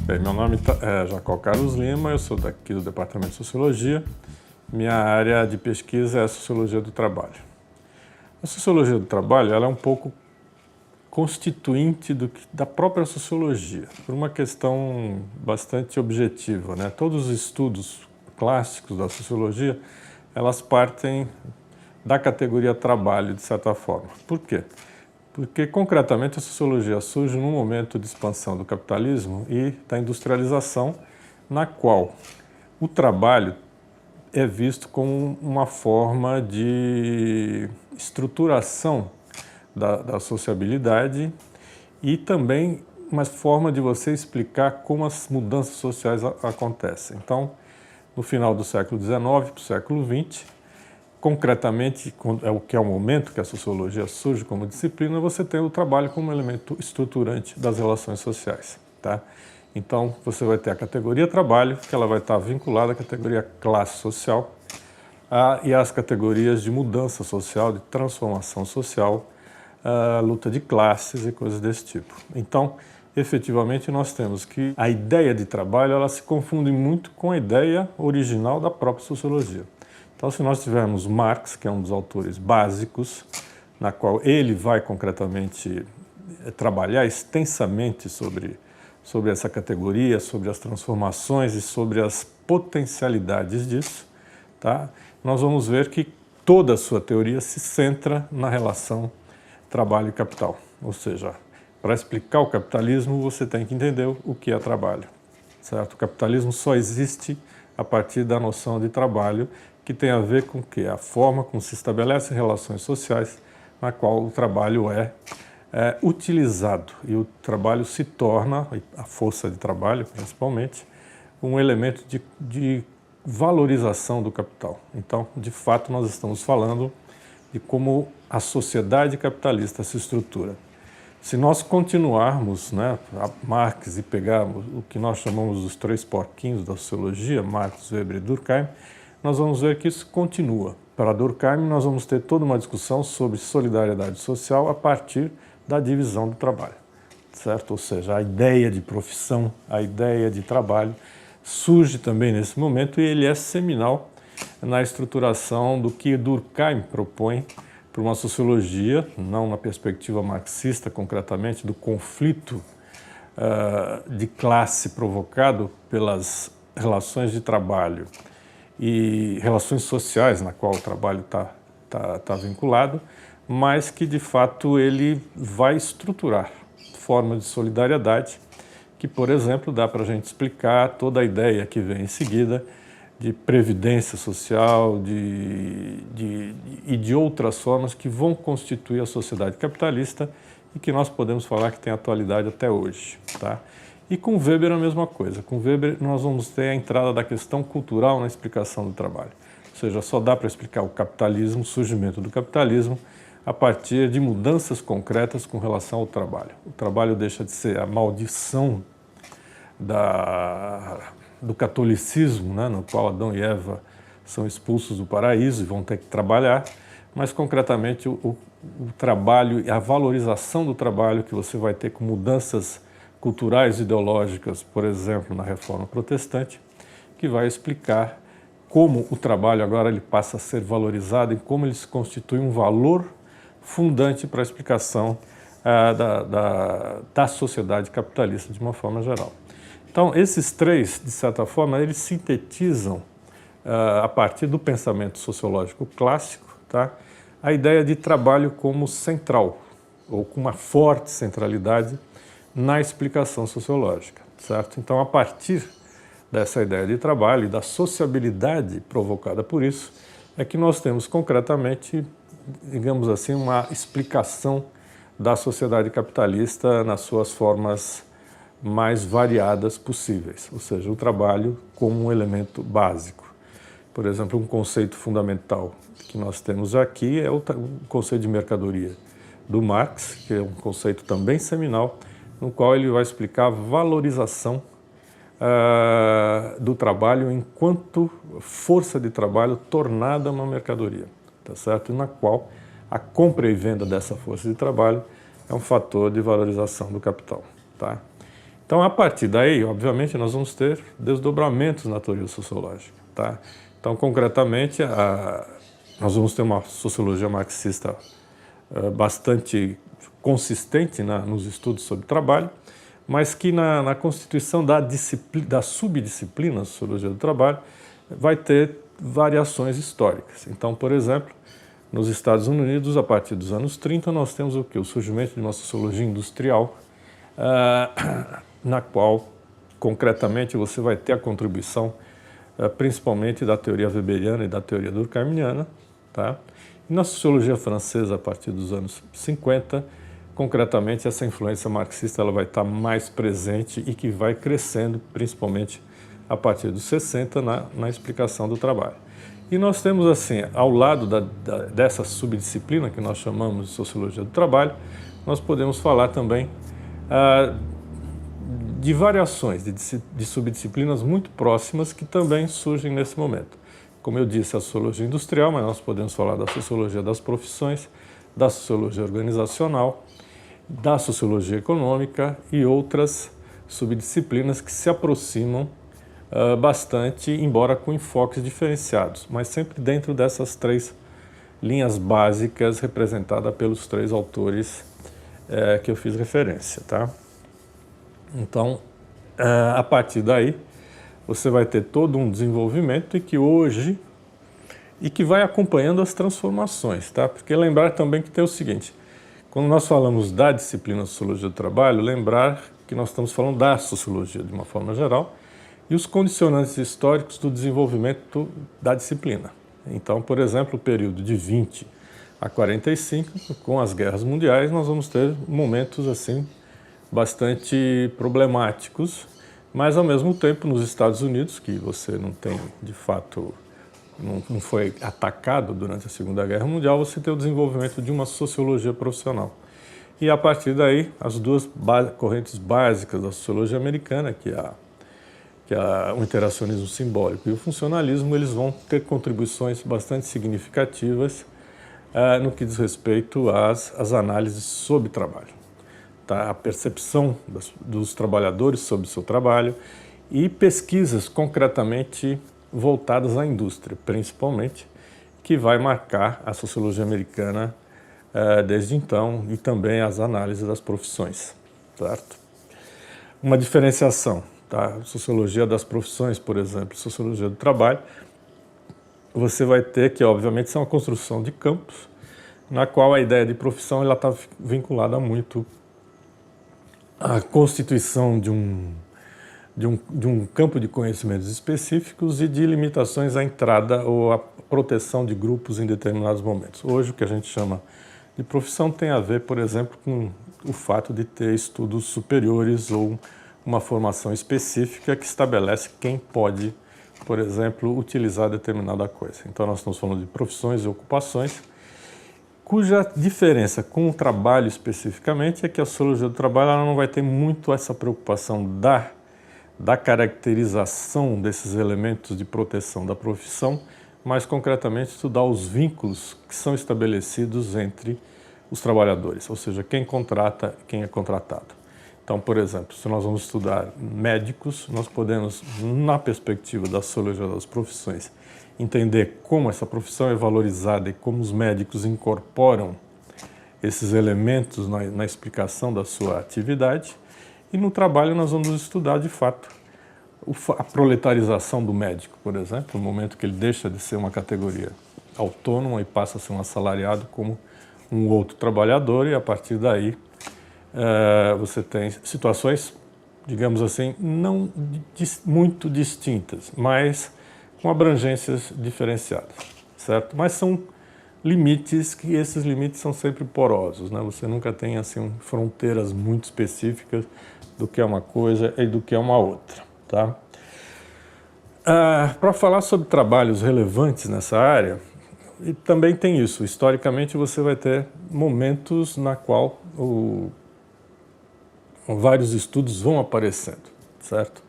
Bem, meu nome é Jacó Carlos Lima, eu sou daqui do Departamento de Sociologia. Minha área de pesquisa é a Sociologia do Trabalho. A Sociologia do Trabalho ela é um pouco constituinte da própria Sociologia, por uma questão bastante objetiva, né? Todos os estudos clássicos da Sociologia, elas partem da categoria trabalho, de certa forma. Por quê? Porque, concretamente, a Sociologia surge num momento de expansão do capitalismo e da industrialização, na qual o trabalho é visto como uma forma de estruturação da sociabilidade e também uma forma de você explicar como as mudanças sociais acontecem. Então, no final do século XIX para o século XX, concretamente, é o momento que a sociologia surge como disciplina, você tem o trabalho como elemento estruturante das relações sociais, tá? Então, você vai ter a categoria trabalho, que ela vai estar vinculada à categoria classe social e às categorias de mudança social, de transformação social, luta de classes e coisas desse tipo. Então, efetivamente, nós temos que a ideia de trabalho ela se confunde muito com a ideia original da própria sociologia. Então, se nós tivermos Marx, que é um dos autores básicos, na qual ele vai concretamente trabalhar extensamente sobre essa categoria, sobre as transformações e sobre as potencialidades disso, tá? Nós vamos ver que toda a sua teoria se centra na relação trabalho e capital. Ou seja, para explicar o capitalismo, você tem que entender o que é trabalho, certo? O capitalismo só existe a partir da noção de trabalho, que tem a ver com a forma como se estabelecem relações sociais na qual o trabalho é utilizado e o trabalho se torna, a força de trabalho principalmente, um elemento de valorização do capital. Então, de fato, nós estamos falando de como a sociedade capitalista se estrutura. Se nós continuarmos, né, a Marx e pegarmos o que nós chamamos dos três porquinhos da sociologia, Marx, Weber e Durkheim, nós vamos ver que isso continua. Para Durkheim, nós vamos ter toda uma discussão sobre solidariedade social a partir da divisão do trabalho, certo? Ou seja, a ideia de profissão, a ideia de trabalho surge também nesse momento e ele é seminal na estruturação do que Durkheim propõe para uma sociologia, não na perspectiva marxista concretamente, do conflito de classe provocado pelas relações de trabalho e relações sociais na qual o trabalho está vinculado, mas que de fato ele vai estruturar formas de solidariedade que, por exemplo, dá para a gente explicar toda a ideia que vem em seguida de previdência social e de outras formas que vão constituir a sociedade capitalista e que nós podemos falar que tem atualidade até hoje, tá? E com Weber a mesma coisa. Com Weber nós vamos ter a entrada da questão cultural na explicação do trabalho. Ou seja, só dá para explicar o capitalismo, o surgimento do capitalismo, a partir de mudanças concretas com relação ao trabalho. O trabalho deixa de ser a maldição do catolicismo, né, no qual Adão e Eva são expulsos do paraíso e vão ter que trabalhar, mas concretamente o trabalho e a valorização do trabalho que você vai ter com mudanças culturais e ideológicas, por exemplo, na Reforma Protestante, que vai explicar como o trabalho agora ele passa a ser valorizado e como ele se constitui um valor fundante para a explicação da sociedade capitalista de uma forma geral. Então, esses três, de certa forma, eles sintetizam, a partir do pensamento sociológico clássico, tá, a ideia de trabalho como central, ou com uma forte centralidade na explicação sociológica, certo? Então, a partir dessa ideia de trabalho e da sociabilidade provocada por isso, é que nós temos concretamente, digamos assim, uma explicação da sociedade capitalista nas suas formas mais variadas possíveis, ou seja, o trabalho como um elemento básico. Por exemplo, um conceito fundamental que nós temos aqui é o conceito de mercadoria do Marx, que é um conceito também seminal, no qual ele vai explicar a valorização do trabalho enquanto força de trabalho tornada uma mercadoria, tá certo? Na qual a compra e venda dessa força de trabalho é um fator de valorização do capital, tá? Então, a partir daí, obviamente, nós vamos ter desdobramentos na teoria sociológica, tá? Então, concretamente, nós vamos ter uma sociologia marxista bastante consistente nos estudos sobre trabalho, mas que na constituição da subdisciplina Sociologia do Trabalho vai ter variações históricas. Então, por exemplo, nos Estados Unidos, a partir dos anos 30, nós temos o quê? O surgimento de uma sociologia industrial, na qual, concretamente, você vai ter a contribuição principalmente da teoria weberiana e da teoria durkheimiana, tá? E na sociologia francesa, a partir dos anos 50, concretamente, essa influência marxista ela vai estar mais presente e que vai crescendo, principalmente a partir dos 60, na explicação do trabalho. E nós temos, assim, ao lado dessa subdisciplina que nós chamamos de sociologia do trabalho, nós podemos falar também de variações de subdisciplinas muito próximas que também surgem nesse momento. Como eu disse, a sociologia industrial, mas nós podemos falar da sociologia das profissões, da sociologia organizacional, da sociologia econômica e outras subdisciplinas que se aproximam bastante, embora com enfoques diferenciados, mas sempre dentro dessas três linhas básicas representadas pelos três autores que eu fiz referência, tá? Então, a partir daí, você vai ter todo um desenvolvimento e que vai acompanhando as transformações, tá? Porque lembrar também que tem o seguinte, quando nós falamos da disciplina Sociologia do Trabalho, lembrar que nós estamos falando da sociologia de uma forma geral e os condicionantes históricos do desenvolvimento da disciplina. Então, por exemplo, o período de 20 a 45, com as guerras mundiais, nós vamos ter momentos assim bastante problemáticos, mas ao mesmo tempo nos Estados Unidos, que você não tem de fato, não foi atacado durante a Segunda Guerra Mundial, você tem o desenvolvimento de uma sociologia profissional. E a partir daí, as duas correntes básicas da sociologia americana, que é o interacionismo simbólico e o funcionalismo, eles vão ter contribuições bastante significativas no que diz respeito às análises sobre trabalho. Tá? A percepção dos trabalhadores sobre o seu trabalho e pesquisas concretamente voltadas à indústria, principalmente, que vai marcar a sociologia americana desde então e também as análises das profissões, certo? Uma diferenciação, tá? Sociologia das profissões, por exemplo, sociologia do trabalho, você vai ter que, obviamente, isso é uma construção de campos, na qual a ideia de profissão está vinculada muito à constituição de um campo de conhecimentos específicos e de limitações à entrada ou à proteção de grupos em determinados momentos. Hoje, o que a gente chama de profissão tem a ver, por exemplo, com o fato de ter estudos superiores ou uma formação específica que estabelece quem pode, por exemplo, utilizar determinada coisa. Então, nós estamos falando de profissões e ocupações, cuja diferença com o trabalho especificamente é que a sociologia do trabalho ela não vai ter muito essa preocupação da caracterização desses elementos de proteção da profissão, mas concretamente estudar os vínculos que são estabelecidos entre os trabalhadores, ou seja, quem contrata, quem é contratado. Então, por exemplo, se nós vamos estudar médicos, nós podemos, na perspectiva da sociologia das profissões, entender como essa profissão é valorizada e como os médicos incorporam esses elementos na explicação da sua atividade. E no trabalho nós vamos estudar, de fato, a proletarização do médico, por exemplo, no momento que ele deixa de ser uma categoria autônoma e passa a ser um assalariado como um outro trabalhador, e a partir daí você tem situações, digamos assim, não muito distintas, mas com abrangências diferenciadas, certo? Mas são limites que esses limites são sempre porosos, né? Você nunca tem assim fronteiras muito específicas do que é uma coisa e do que é uma outra, tá? Para falar sobre trabalhos relevantes nessa área, e também tem isso. Historicamente, você vai ter momentos na qual vários estudos vão aparecendo, certo?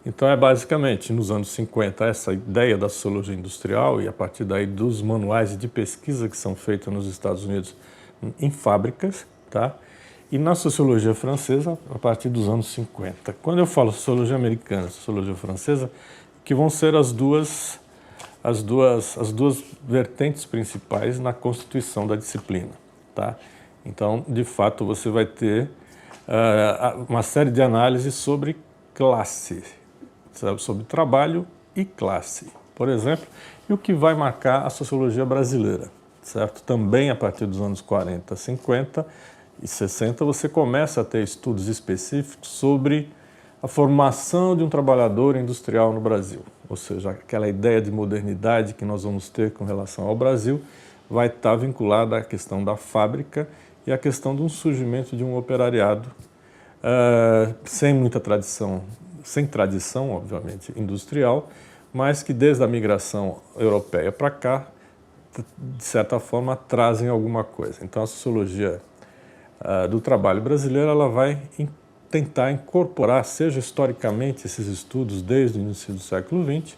Então, é basicamente, nos anos 50, essa ideia da sociologia industrial e a partir daí dos manuais de pesquisa que são feitos nos Estados Unidos em fábricas, tá? e na sociologia francesa a partir dos anos 50. Quando eu falo sociologia americana e sociologia francesa, que vão ser as duas vertentes principais na constituição da disciplina, tá? Então, de fato, você vai ter uma série de análises sobre classe, sabe? Sobre trabalho e classe, por exemplo, e o que vai marcar a sociologia brasileira, certo? Também a partir dos anos 40, 50 e 60, você começa a ter estudos específicos sobre a formação de um trabalhador industrial no Brasil, ou seja, aquela ideia de modernidade que nós vamos ter com relação ao Brasil vai estar vinculada à questão da fábrica e à questão de um surgimento de um operariado sem muita tradição, sem tradição, obviamente, industrial, mas que desde a migração europeia para cá, de certa forma, trazem alguma coisa. Então, a sociologia do trabalho brasileiro, ela vai tentar incorporar, seja historicamente esses estudos desde o início do século XX,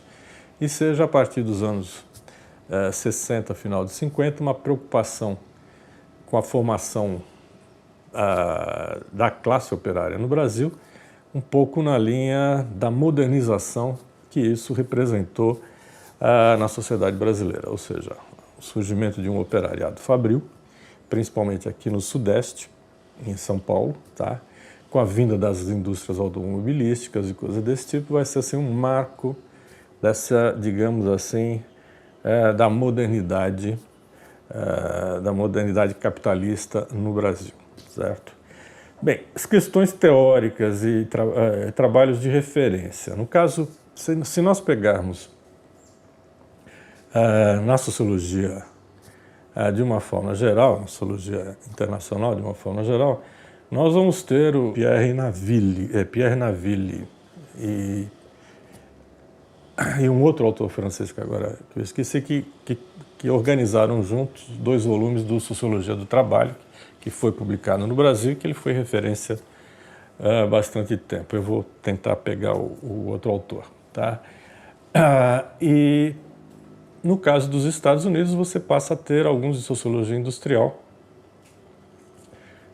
e seja a partir dos anos 60, final de 50, uma preocupação com a formação da classe operária no Brasil, um pouco na linha da modernização que isso representou na sociedade brasileira, ou seja, o surgimento de um operariado fabril, principalmente aqui no Sudeste, em São Paulo, tá? Com a vinda das indústrias automobilísticas e coisas desse tipo, vai ser assim um marco dessa, digamos assim, da modernidade capitalista no Brasil, certo? Bem, as questões teóricas e trabalhos de referência. No caso, se nós pegarmos na sociologia de uma forma geral, na sociologia internacional de uma forma geral, nós vamos ter o Pierre Naville e um outro autor francês que agora eu esqueci, que organizaram juntos 2 volumes do Sociologia do Trabalho, que foi publicado no Brasil e que ele foi referência há bastante tempo. Eu vou tentar pegar o outro autor, tá? E no caso dos Estados Unidos, você passa a ter alguns de sociologia industrial,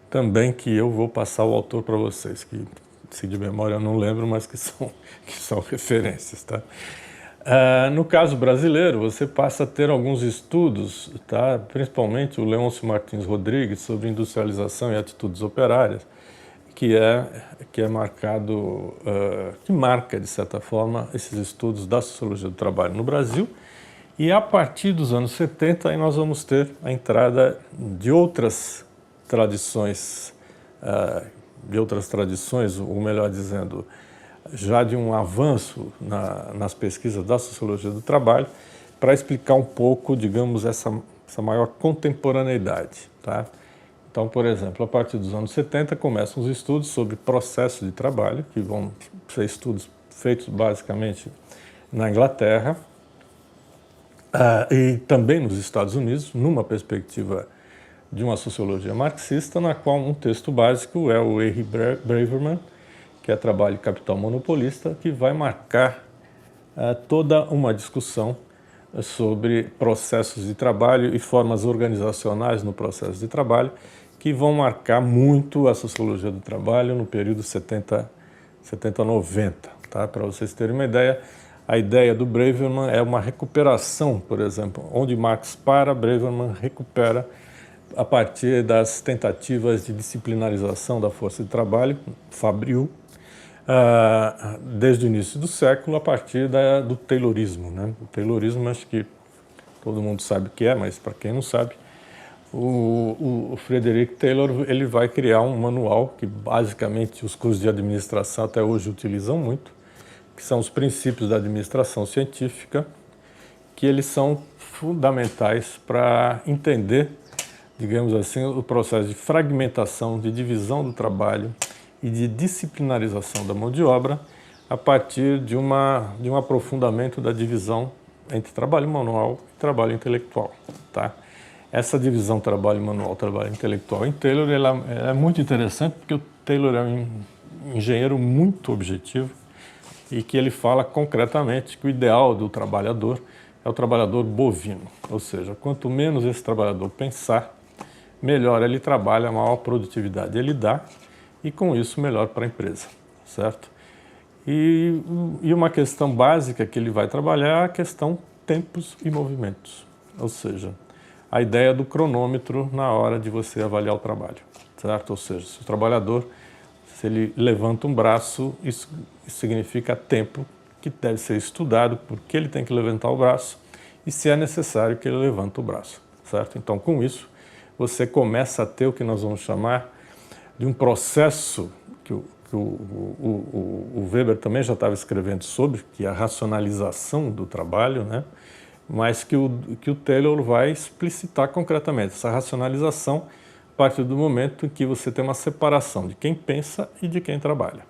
também, que eu vou passar o autor para vocês, que se de memória eu não lembro, mas que são referências, tá? No caso brasileiro, você passa a ter alguns estudos, tá? Principalmente o Leôncio Martins Rodrigues, sobre industrialização e atitudes operárias, que marcado, que marca, de certa forma, esses estudos da sociologia do trabalho no Brasil. E a partir dos anos 70, aí nós vamos ter a entrada de outras tradições, ou melhor dizendo, já de um avanço nas pesquisas da sociologia do trabalho, para explicar um pouco, digamos, essa maior contemporaneidade, tá? Então, por exemplo, a partir dos anos 70 começam os estudos sobre processo de trabalho, que vão ser estudos feitos basicamente na Inglaterra e também nos Estados Unidos, numa perspectiva de uma sociologia marxista, na qual um texto básico é o Henry Braverman, que é Trabalho e Capital Monopolista, que vai marcar toda uma discussão sobre processos de trabalho e formas organizacionais no processo de trabalho, que vão marcar muito a sociologia do trabalho no período 70-90. Tá? Para vocês terem uma ideia, a ideia do Braverman é uma recuperação, por exemplo, onde Marx para, Braverman recupera a partir das tentativas de disciplinarização da força de trabalho, fabril, desde o início do século, a partir do Taylorismo, né? O Taylorismo, acho que todo mundo sabe o que é, mas para quem não sabe, o Frederick Taylor, ele vai criar um manual que basicamente os cursos de administração até hoje utilizam muito, que são os princípios da administração científica, que eles são fundamentais para entender, digamos assim, o processo de fragmentação, de divisão do trabalho e de disciplinarização da mão de obra a partir de um aprofundamento da divisão entre trabalho manual e trabalho intelectual, tá? Essa divisão trabalho manual, trabalho intelectual em Taylor, ela é muito interessante porque o Taylor é um engenheiro muito objetivo e que ele fala concretamente que o ideal do trabalhador é o trabalhador bovino, ou seja, quanto menos esse trabalhador pensar, melhor ele trabalha, maior produtividade ele dá e com isso melhor para a empresa, certo? E uma questão básica que ele vai trabalhar é a questão tempos e movimentos, ou seja, a ideia do cronômetro na hora de você avaliar o trabalho, certo? Ou seja, se o trabalhador, se ele levanta um braço, isso significa tempo que deve ser estudado, porque ele tem que levantar o braço e se é necessário que ele levante o braço, certo? Então, com isso, você começa a ter o que nós vamos chamar de um processo que o Weber também já estava escrevendo sobre, que é a racionalização do trabalho, né? Mas que o Taylor vai explicitar concretamente essa racionalização a partir do momento em que você tem uma separação de quem pensa e de quem trabalha.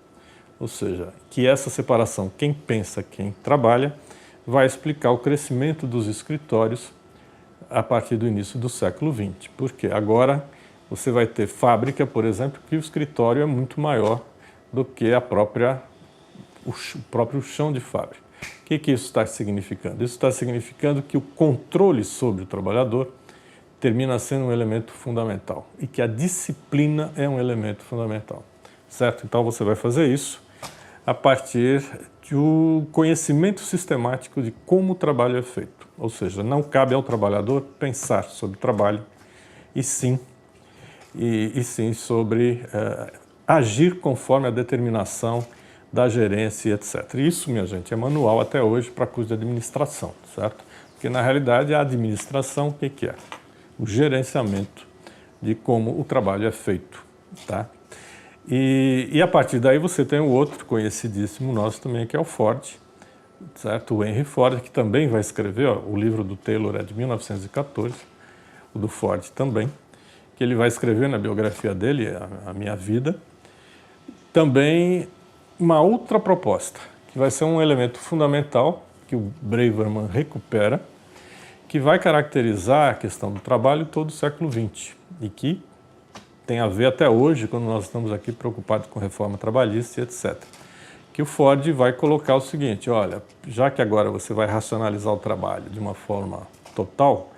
Ou seja, que essa separação, quem pensa, quem trabalha, vai explicar o crescimento dos escritórios a partir do início do século XX. Porque agora você vai ter fábrica, por exemplo, que o escritório é muito maior do que o próprio chão de fábrica. O que isso está significando? Isso está significando que o controle sobre o trabalhador termina sendo um elemento fundamental e que a disciplina é um elemento fundamental, certo? Então você vai fazer isso a partir do conhecimento sistemático de como o trabalho é feito. Ou seja, não cabe ao trabalhador pensar sobre o trabalho e sim sobre agir conforme a determinação da gerência, etc. Isso, minha gente, é manual até hoje para curso de administração, certo? Porque, na realidade, a administração, o que é? O gerenciamento de como o trabalho é feito, tá? E a partir daí você tem o outro conhecidíssimo nosso também, que é o Ford, certo? O Henry Ford, que também vai escrever, ó, o livro do Taylor é de 1914, o do Ford também, que ele vai escrever na biografia dele, A Minha Vida, também uma outra proposta, que vai ser um elemento fundamental, que o Braverman recupera, que vai caracterizar a questão do trabalho todo o século XX e que tem a ver até hoje, quando nós estamos aqui preocupados com reforma trabalhista e etc. Que o Ford vai colocar o seguinte, olha, já que agora você vai racionalizar o trabalho de uma forma total,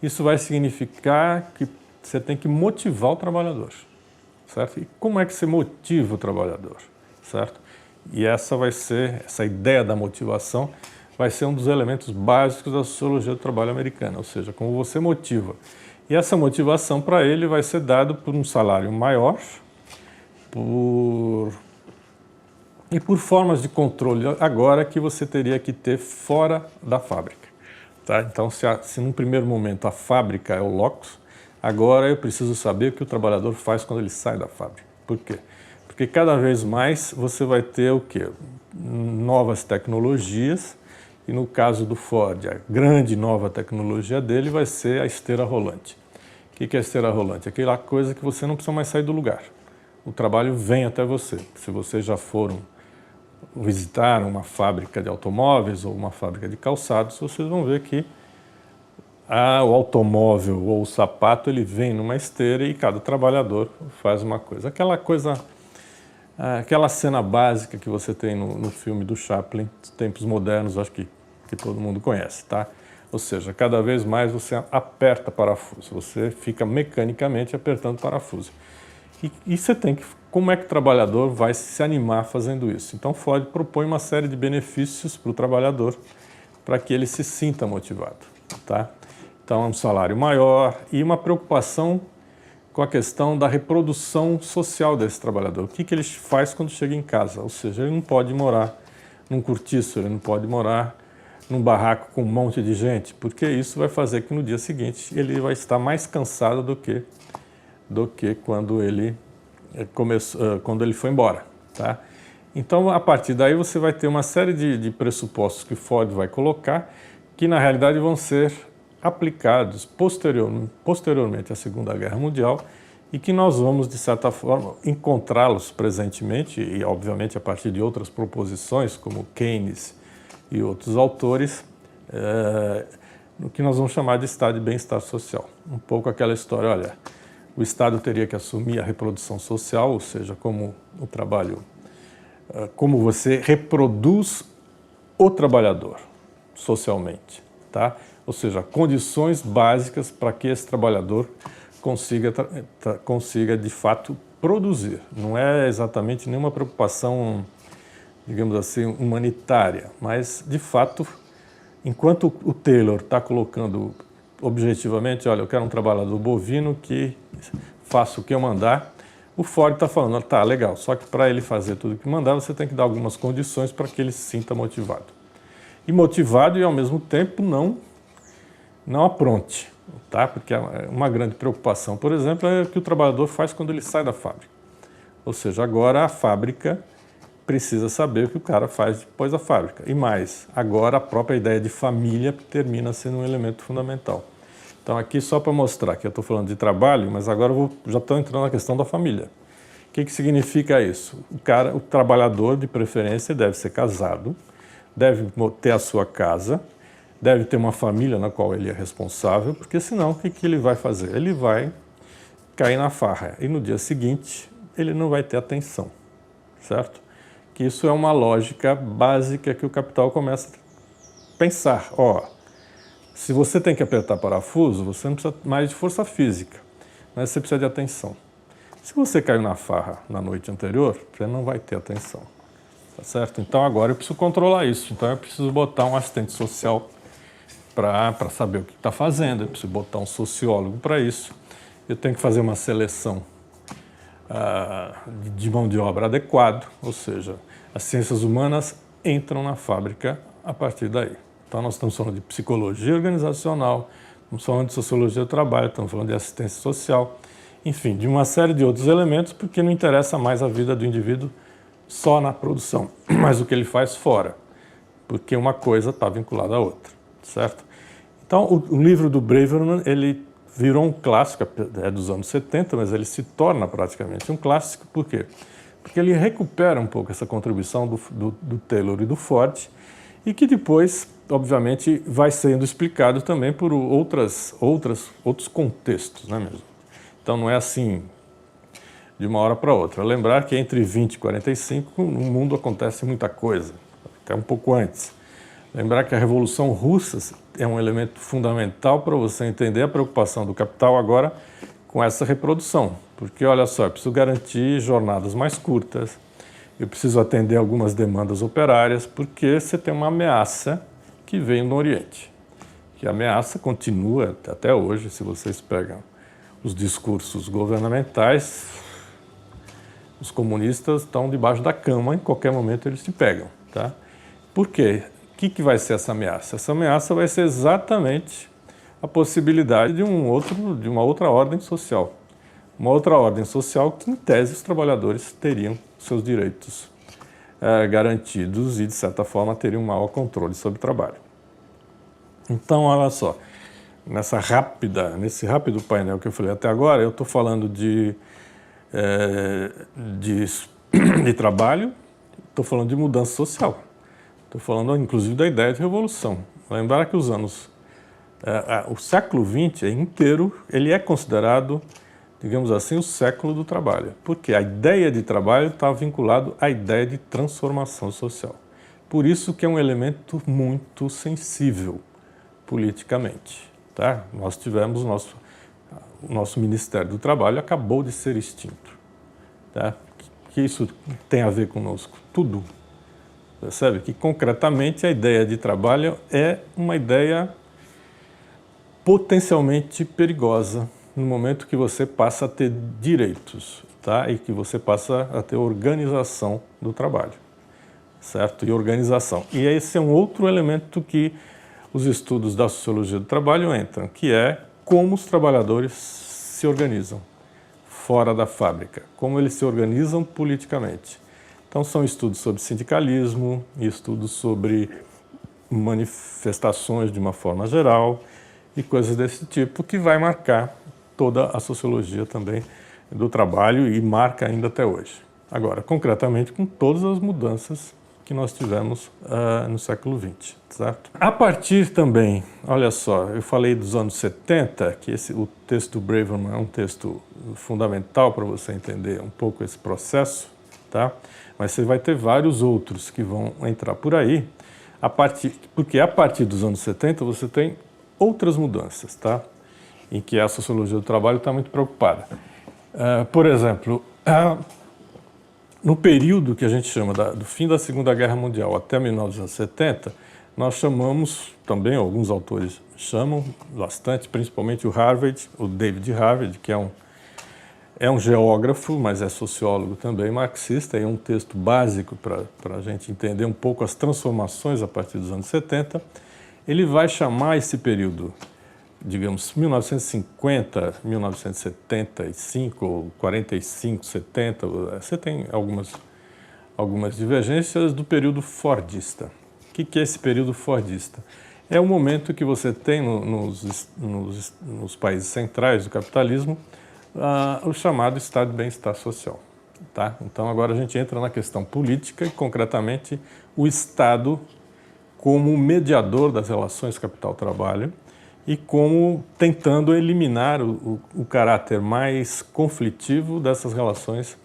isso vai significar que você tem que motivar o trabalhador, certo? E como é que você motiva o trabalhador, certo? E essa ideia da motivação vai ser um dos elementos básicos da sociologia do trabalho americana, ou seja, como você motiva. E essa motivação para ele vai ser dada por um salário maior e por formas de controle agora que você teria que ter fora da fábrica. Tá? Então, se num primeiro momento a fábrica é o locus, agora eu preciso saber o que o trabalhador faz quando ele sai da fábrica. Por quê? Porque cada vez mais você vai ter o quê? Novas tecnologias, e no caso do Ford, a grande nova tecnologia dele vai ser a esteira rolante. O que é a esteira rolante? Aquela coisa que você não precisa mais sair do lugar. O trabalho vem até você. Se vocês já foram visitar uma fábrica de automóveis ou uma fábrica de calçados, vocês vão ver que o automóvel ou o sapato ele vem numa esteira e cada trabalhador faz uma coisa. Aquela cena básica que você tem no filme do Chaplin, Tempos Modernos, acho que todo mundo conhece, tá? Ou seja, cada vez mais você aperta parafuso, você fica mecanicamente apertando parafuso. E você tem que, como é que o trabalhador vai se animar fazendo isso? Então, Ford propõe uma série de benefícios para o trabalhador para que ele se sinta motivado, tá? Então, é um salário maior e uma preocupação com a questão da reprodução social desse trabalhador. O que ele faz quando chega em casa? Ou seja, ele não pode morar num cortiço, ele não pode morar num barraco com um monte de gente, porque isso vai fazer que no dia seguinte ele vai estar mais cansado do que quando ele foi embora, tá? Então, a partir daí você vai ter uma série de pressupostos que Ford vai colocar, que na realidade vão ser aplicados posteriormente à Segunda Guerra Mundial e que nós vamos, de certa forma, encontrá-los presentemente e, obviamente, a partir de outras proposições, como Keynes e outros autores, no que nós vamos chamar de estado de bem-estar social. Um pouco aquela história, olha, o Estado teria que assumir a reprodução social, ou seja, como o trabalho, como você reproduz o trabalhador socialmente, tá? Ou seja, condições básicas para que esse trabalhador consiga de fato produzir. Não é exatamente nenhuma preocupação, digamos assim, humanitária, mas de fato, enquanto o Taylor está colocando objetivamente, olha, eu quero um trabalhador bovino que faça o que eu mandar, o Ford está falando, tá, legal, só que para ele fazer tudo o que mandar, você tem que dar algumas condições para que ele se sinta motivado. E motivado e, ao mesmo tempo, não apronte, tá? Porque uma grande preocupação, por exemplo, é o que o trabalhador faz quando ele sai da fábrica. Ou seja, agora a fábrica precisa saber o que o cara faz depois da fábrica. E mais, agora a própria ideia de família termina sendo um elemento fundamental. Então aqui só para mostrar que eu estou falando de trabalho, mas agora já estou entrando na questão da família. O que significa isso? O trabalhador, de preferência, deve ser casado, deve ter a sua casa, deve ter uma família na qual ele é responsável, porque senão o que ele vai fazer? Ele vai cair na farra e no dia seguinte ele não vai ter atenção, certo? Que isso é uma lógica básica que o capital começa a pensar. Se você tem que apertar parafuso, você não precisa mais de força física, mas você precisa de atenção. Se você caiu na farra na noite anterior, você não vai ter atenção, tá certo? Então agora eu preciso controlar isso, então eu preciso botar um assistente social para saber o que está fazendo, eu preciso botar um sociólogo para isso, eu tenho que fazer uma seleção de mão de obra adequado, ou seja, as ciências humanas entram na fábrica a partir daí. Então nós estamos falando de psicologia organizacional, estamos falando de sociologia do trabalho, estamos falando de assistência social, enfim, de uma série de outros elementos, porque não interessa mais a vida do indivíduo só na produção, mas o que ele faz fora, porque uma coisa está vinculada à outra, certo? Então o livro do Braverman, ele virou um clássico, é dos anos 70, mas ele se torna praticamente um clássico, por quê? Porque ele recupera um pouco essa contribuição do Taylor e do Ford, e que depois, obviamente, vai sendo explicado também por outros contextos, não é mesmo? Então não é assim de uma hora para outra. Lembrar que entre 20 e 45 no mundo acontece muita coisa, até um pouco antes. Lembrar que a Revolução Russa é um elemento fundamental para você entender a preocupação do capital agora com essa reprodução. Porque, olha só, eu preciso garantir jornadas mais curtas, eu preciso atender algumas demandas operárias, porque você tem uma ameaça que veio no Oriente. Que a ameaça continua até hoje, se vocês pegam os discursos governamentais, os comunistas estão debaixo da cama, em qualquer momento eles te pegam, tá? Por quê? O que vai ser essa ameaça? Essa ameaça vai ser exatamente a possibilidade de uma outra ordem social. Uma outra ordem social que, em tese, os trabalhadores teriam seus direitos garantidos e, de certa forma, teriam um maior controle sobre o trabalho. Então, olha só, nesse rápido painel que eu falei até agora, eu estou falando de trabalho, estou falando de mudança social. Estou falando, inclusive, da ideia de revolução. Lembrar que o século XX inteiro, ele é considerado, digamos assim, o século do trabalho. Porque a ideia de trabalho está vinculado à ideia de transformação social. Por isso que é um elemento muito sensível politicamente. Tá? Nós tivemos o nosso Ministério do Trabalho acabou de ser extinto. Tá? Que isso tem a ver conosco? Tudo. Percebe que, concretamente, a ideia de trabalho é uma ideia potencialmente perigosa no momento que você passa a ter direitos, tá? E que você passa a ter organização do trabalho, certo? E organização. E esse é um outro elemento que os estudos da sociologia do trabalho entram, que é como os trabalhadores se organizam fora da fábrica, como eles se organizam politicamente. Então, são estudos sobre sindicalismo, estudos sobre manifestações de uma forma geral e coisas desse tipo que vai marcar toda a sociologia também do trabalho e marca ainda até hoje. Agora, concretamente, com todas as mudanças que nós tivemos no século XX, certo? A partir também, olha só, eu falei dos anos 70, que o texto do Braverman é um texto fundamental para você entender um pouco esse processo, tá? Mas você vai ter vários outros que vão entrar por aí, porque a partir dos anos 70 você tem outras mudanças, tá? em que a sociologia do trabalho está muito preocupada. Por exemplo, no período que a gente chama do fim da Segunda Guerra Mundial até 1970, nós chamamos, também alguns autores chamam bastante, principalmente o David Harvey, que é um geógrafo, mas é sociólogo também, marxista, e é um texto básico para a gente entender um pouco as transformações a partir dos anos 70. Ele vai chamar esse período, digamos, 1950, 1975, ou 45, 70, você tem algumas divergências do período fordista. O que é esse período fordista? É o momento que você tem nos países centrais do capitalismo o chamado estado de bem-estar social. Tá? Então agora a gente entra na questão política e, concretamente, o Estado como mediador das relações capital-trabalho e como tentando eliminar o caráter mais conflitivo dessas relações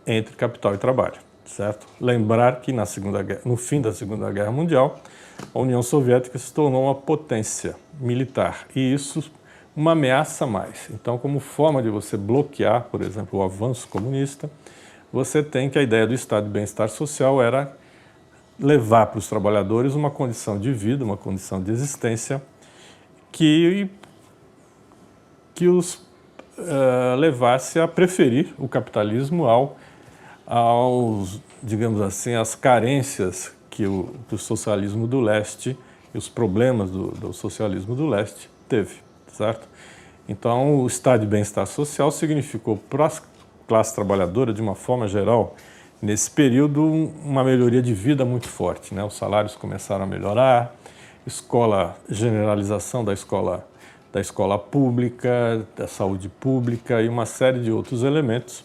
entre capital e trabalho, certo? Lembrar que no fim da Segunda Guerra Mundial, a União Soviética se tornou uma potência militar e isso uma ameaça a mais. Então, como forma de você bloquear, por exemplo, o avanço comunista, você tem que a ideia do estado de bem-estar social era levar para os trabalhadores uma condição de vida, uma condição de existência que os levasse a preferir o capitalismo aos, digamos assim, às carências que o socialismo do leste e os problemas do socialismo do leste teve, certo? Então, o estado de bem-estar social significou para a classe trabalhadora, de uma forma geral, nesse período, uma melhoria de vida muito forte, né? Os salários começaram a melhorar, generalização da escola pública, da saúde pública e uma série de outros elementos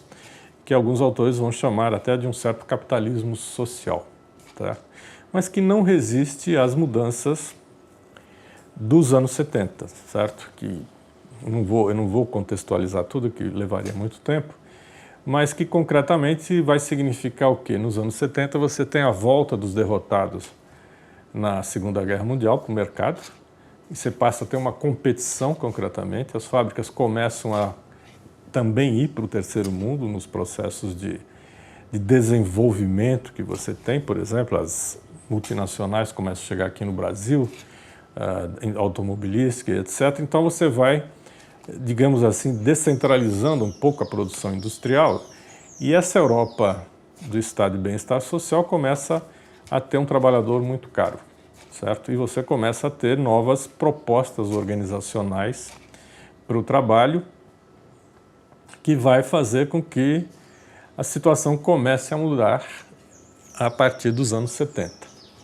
que alguns autores vão chamar até de um certo capitalismo social, tá? Mas que não resiste às mudanças dos anos 70, certo? Que eu não vou contextualizar tudo, que levaria muito tempo, mas que concretamente vai significar o quê? Nos anos 70 você tem a volta dos derrotados na Segunda Guerra Mundial para o mercado, e você passa a ter uma competição concretamente, as fábricas começam a também ir para o terceiro mundo nos processos de desenvolvimento que você tem, por exemplo, as multinacionais começam a chegar aqui no Brasil, automobilística, etc. Então você vai, digamos assim, descentralizando um pouco a produção industrial e essa Europa do estado de bem-estar social começa a ter um trabalhador muito caro, certo? E você começa a ter novas propostas organizacionais para o trabalho que vai fazer com que a situação comece a mudar a partir dos anos 70,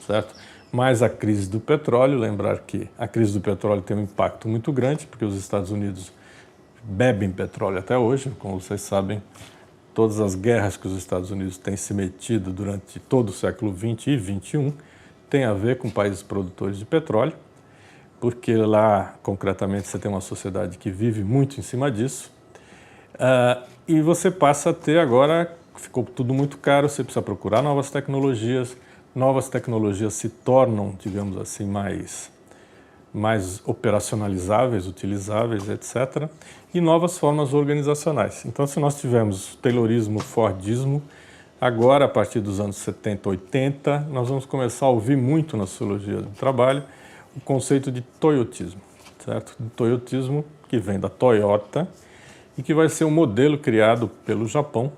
certo? Mas a crise do petróleo, lembrar que a crise do petróleo tem um impacto muito grande, porque os Estados Unidos bebem petróleo até hoje, como vocês sabem, todas as guerras que os Estados Unidos têm se metido durante todo o século XX e XXI tem a ver com países produtores de petróleo, porque lá, concretamente, você tem uma sociedade que vive muito em cima disso, e você passa a ter agora, ficou tudo muito caro, você precisa procurar novas tecnologias se tornam, digamos assim, mais operacionalizáveis, utilizáveis, etc., e novas formas organizacionais. Então, se nós tivermos Taylorismo, Fordismo, agora, a partir dos anos 70, 80, nós vamos começar a ouvir muito na sociologia do trabalho o conceito de toyotismo, certo? O toyotismo que vem da Toyota e que vai ser um modelo criado pelo Japão,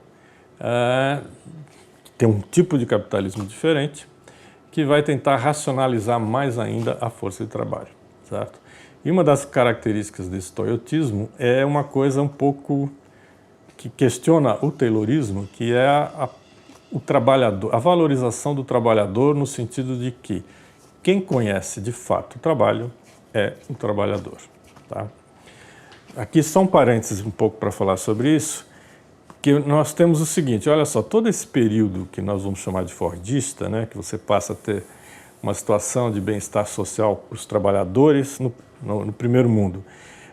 tem um tipo de capitalismo diferente, que vai tentar racionalizar mais ainda a força de trabalho, certo? E uma das características desse toyotismo é uma coisa um pouco que questiona o Taylorismo, que é o trabalhador, a valorização do trabalhador no sentido de que quem conhece de fato o trabalho é o trabalhador, tá? Aqui só um parênteses um pouco para falar sobre isso, que nós temos o seguinte, olha só, todo esse período que nós vamos chamar de fordista, né, que você passa a ter uma situação de bem-estar social para os trabalhadores no primeiro mundo,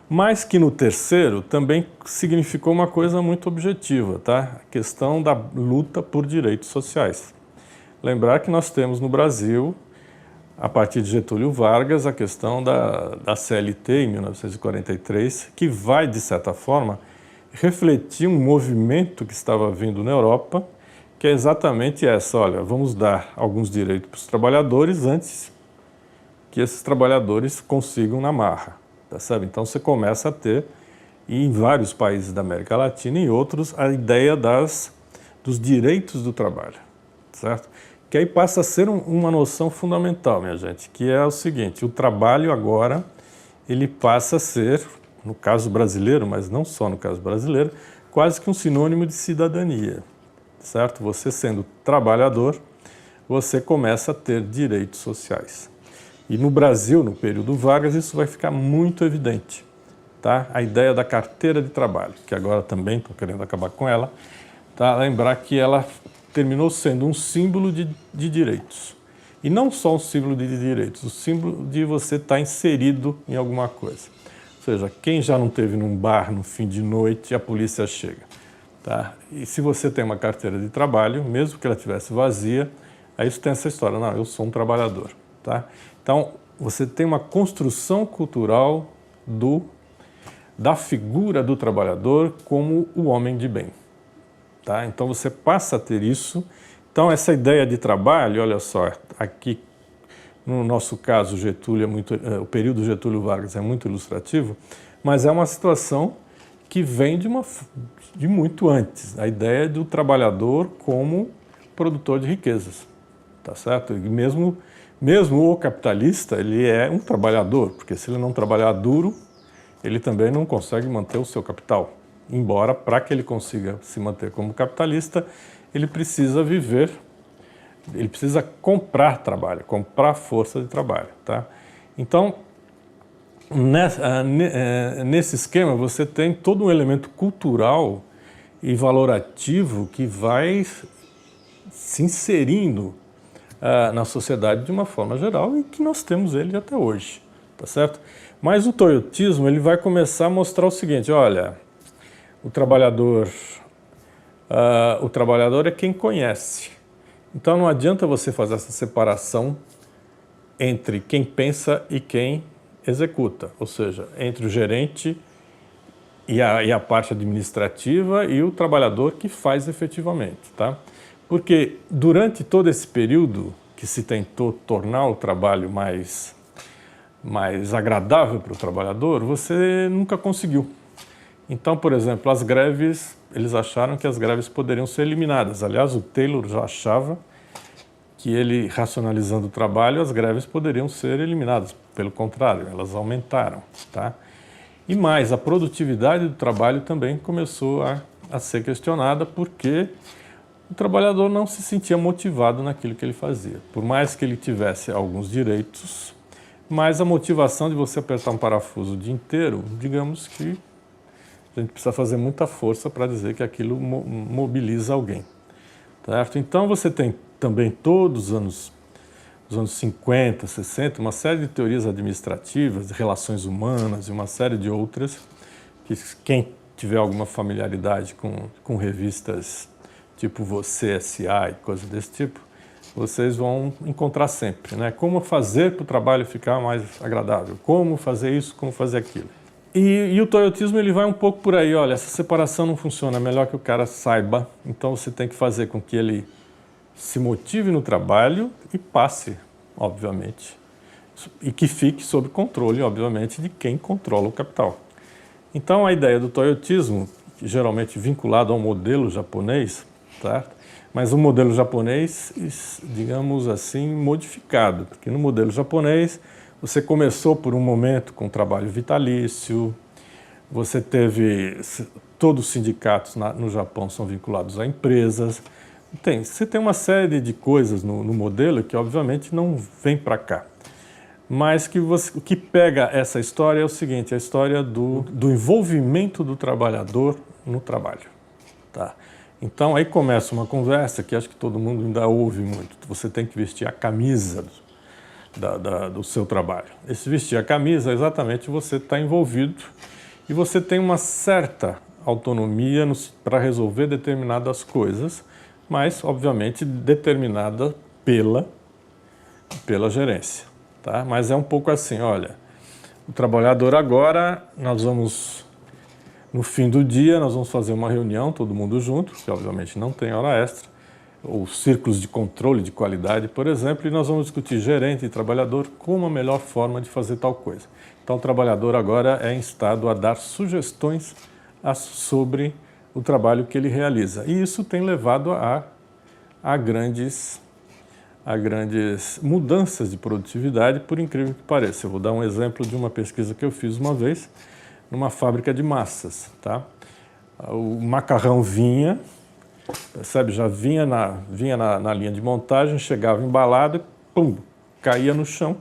mas que no terceiro também significou uma coisa muito objetiva, tá? A questão da luta por direitos sociais. Lembrar que nós temos no Brasil a partir de Getúlio Vargas, a questão da CLT em 1943, que vai, de certa forma, refletir um movimento que estava vindo na Europa, que é exatamente essa: olha, vamos dar alguns direitos para os trabalhadores antes que esses trabalhadores consigam na marra, tá certo? Então você começa a ter, e em vários países da América Latina e outros, a ideia dos direitos do trabalho, certo? Que aí passa a ser uma noção fundamental, minha gente, que é o seguinte: o trabalho agora, ele passa a ser, no caso brasileiro, mas não só no caso brasileiro, quase que um sinônimo de cidadania, certo? Você sendo trabalhador, você começa a ter direitos sociais. E no Brasil, no período Vargas, isso vai ficar muito evidente, tá? A ideia da carteira de trabalho, que agora também estou querendo acabar com ela, tá? Lembrar que ela terminou sendo um símbolo de direitos. E não só um símbolo de direitos, o símbolo de você estar inserido em alguma coisa. Ou seja, quem já não esteve num bar no fim de noite e a polícia chega, tá? E se você tem uma carteira de trabalho, mesmo que ela estivesse vazia, aí você tem essa história: não, eu sou um trabalhador, tá? Então, você tem uma construção cultural da figura do trabalhador como o homem de bem, tá? Então, você passa a ter isso. Então, essa ideia de trabalho, olha só, aqui no nosso caso, Getúlio o período Getúlio Vargas é muito ilustrativo, mas é uma situação que vem de muito antes, a ideia do trabalhador como produtor de riquezas, tá certo? E mesmo o capitalista, ele é um trabalhador, porque se ele não trabalhar duro, ele também não consegue manter o seu capital. Embora, para que ele consiga se manter como capitalista, ele precisa viver, ele precisa comprar trabalho, comprar força de trabalho, tá? Então, nesse esquema, você tem todo um elemento cultural e valorativo que vai se inserindo na sociedade de uma forma geral, e que nós temos ele até hoje, tá certo? Mas o toyotismo, ele vai começar a mostrar o seguinte: olha, o trabalhador é quem conhece. Então não adianta você fazer essa separação entre quem pensa e quem executa, ou seja, entre o gerente e a parte administrativa e o trabalhador que faz efetivamente, tá? Porque durante todo esse período que se tentou tornar o trabalho mais agradável para o trabalhador, você nunca conseguiu. Então, por exemplo, as greves, eles acharam que as greves poderiam ser eliminadas. Aliás, o Taylor já achava que ele, racionalizando o trabalho, as greves poderiam ser eliminadas. Pelo contrário, elas aumentaram, tá? E mais, a produtividade do trabalho também começou a ser questionada, porque o trabalhador não se sentia motivado naquilo que ele fazia. Por mais que ele tivesse alguns direitos, mas a motivação de você apertar um parafuso o dia inteiro, digamos que a gente precisa fazer muita força para dizer que aquilo mobiliza alguém, certo? Então você tem também todos os anos 50, 60, uma série de teorias administrativas, de relações humanas e uma série de outras, que quem tiver alguma familiaridade com revistas tipo Você, S.A. e coisas desse tipo, vocês vão encontrar sempre, né? Como fazer para o trabalho ficar mais agradável, como fazer isso, como fazer aquilo. E o toyotismo, ele vai um pouco por aí: olha, essa separação não funciona, é melhor que o cara saiba, então você tem que fazer com que ele se motive no trabalho e passe, obviamente, e que fique sob controle, obviamente, de quem controla o capital. Então a ideia do toyotismo, geralmente vinculado ao modelo japonês, certo? Mas um modelo japonês, digamos assim, modificado, porque no modelo japonês você começou por um momento com trabalho vitalício, você teve, todos os sindicatos no Japão são vinculados a empresas, você tem uma série de coisas no modelo que obviamente não vem para cá. Mas o que pega essa história é o seguinte: a história do envolvimento do trabalhador no trabalho, tá? Então aí começa uma conversa que acho que todo mundo ainda ouve muito: você tem que vestir a camisa do seu trabalho. Esse vestir a camisa é exatamente você estar envolvido, e você tem uma certa autonomia para resolver determinadas coisas, mas obviamente determinada pela gerência, tá? Mas é um pouco assim, olha, o trabalhador agora, no fim do dia, nós vamos fazer uma reunião, todo mundo junto, que obviamente não tem hora extra, ou círculos de controle de qualidade, por exemplo, e nós vamos discutir gerente e trabalhador como a melhor forma de fazer tal coisa. Então, o trabalhador agora é instado a dar sugestões sobre o trabalho que ele realiza. E isso tem levado a grandes mudanças de produtividade, por incrível que pareça. Eu vou dar um exemplo de uma pesquisa que eu fiz uma vez numa fábrica de massas, tá? O macarrão vinha, percebe? Já vinha na linha de montagem, chegava embalado e pum, caía no chão,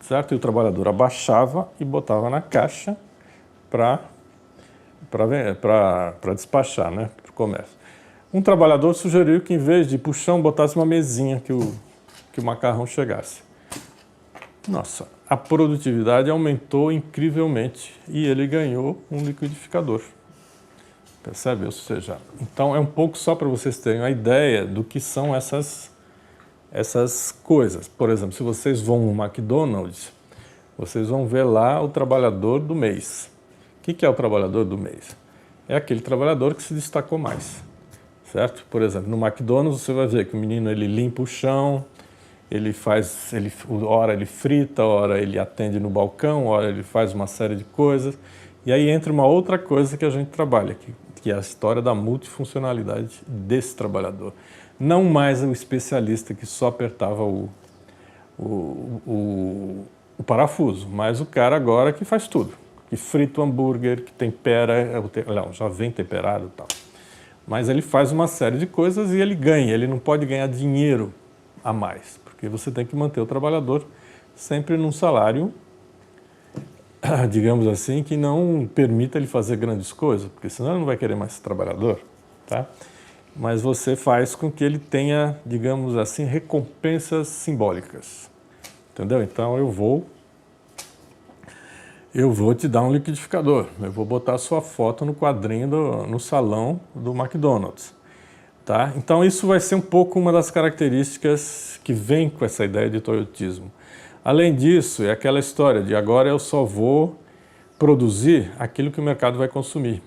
certo? E o trabalhador abaixava e botava na caixa para despachar, né, para o comércio. Um trabalhador sugeriu que, em vez de ir para o chão, botasse uma mesinha que o macarrão chegasse. Nossa, a produtividade aumentou incrivelmente e ele ganhou um liquidificador. Percebe? Ou seja, então é um pouco só para vocês terem uma ideia do que são essas coisas. Por exemplo, se vocês vão no McDonald's, vocês vão ver lá o trabalhador do mês. O que é o trabalhador do mês? É aquele trabalhador que se destacou mais, certo? Por exemplo, no McDonald's você vai ver que o menino ele limpa o chão, hora ele frita, hora ele atende no balcão, hora ele faz uma série de coisas. E aí entra uma outra coisa que a gente trabalha, que é a história da multifuncionalidade desse trabalhador. Não mais o especialista que só apertava o parafuso, mas o cara agora que faz tudo. Que frita o hambúrguer, que tempera, não, já vem temperado e tal. Mas ele faz uma série de coisas e ele ganha, ele não pode ganhar dinheiro a mais, porque você tem que manter o trabalhador sempre num salário, digamos assim, que não permita ele fazer grandes coisas, porque senão ele não vai querer mais ser trabalhador, tá? Mas você faz com que ele tenha, digamos assim, recompensas simbólicas, entendeu? Então eu vou te dar um liquidificador, eu vou botar a sua foto no quadrinho no salão do McDonald's, tá? Então isso vai ser um pouco uma das características que vem com essa ideia de toyotismo. Além disso, é aquela história de agora eu só vou produzir aquilo que o mercado vai consumir.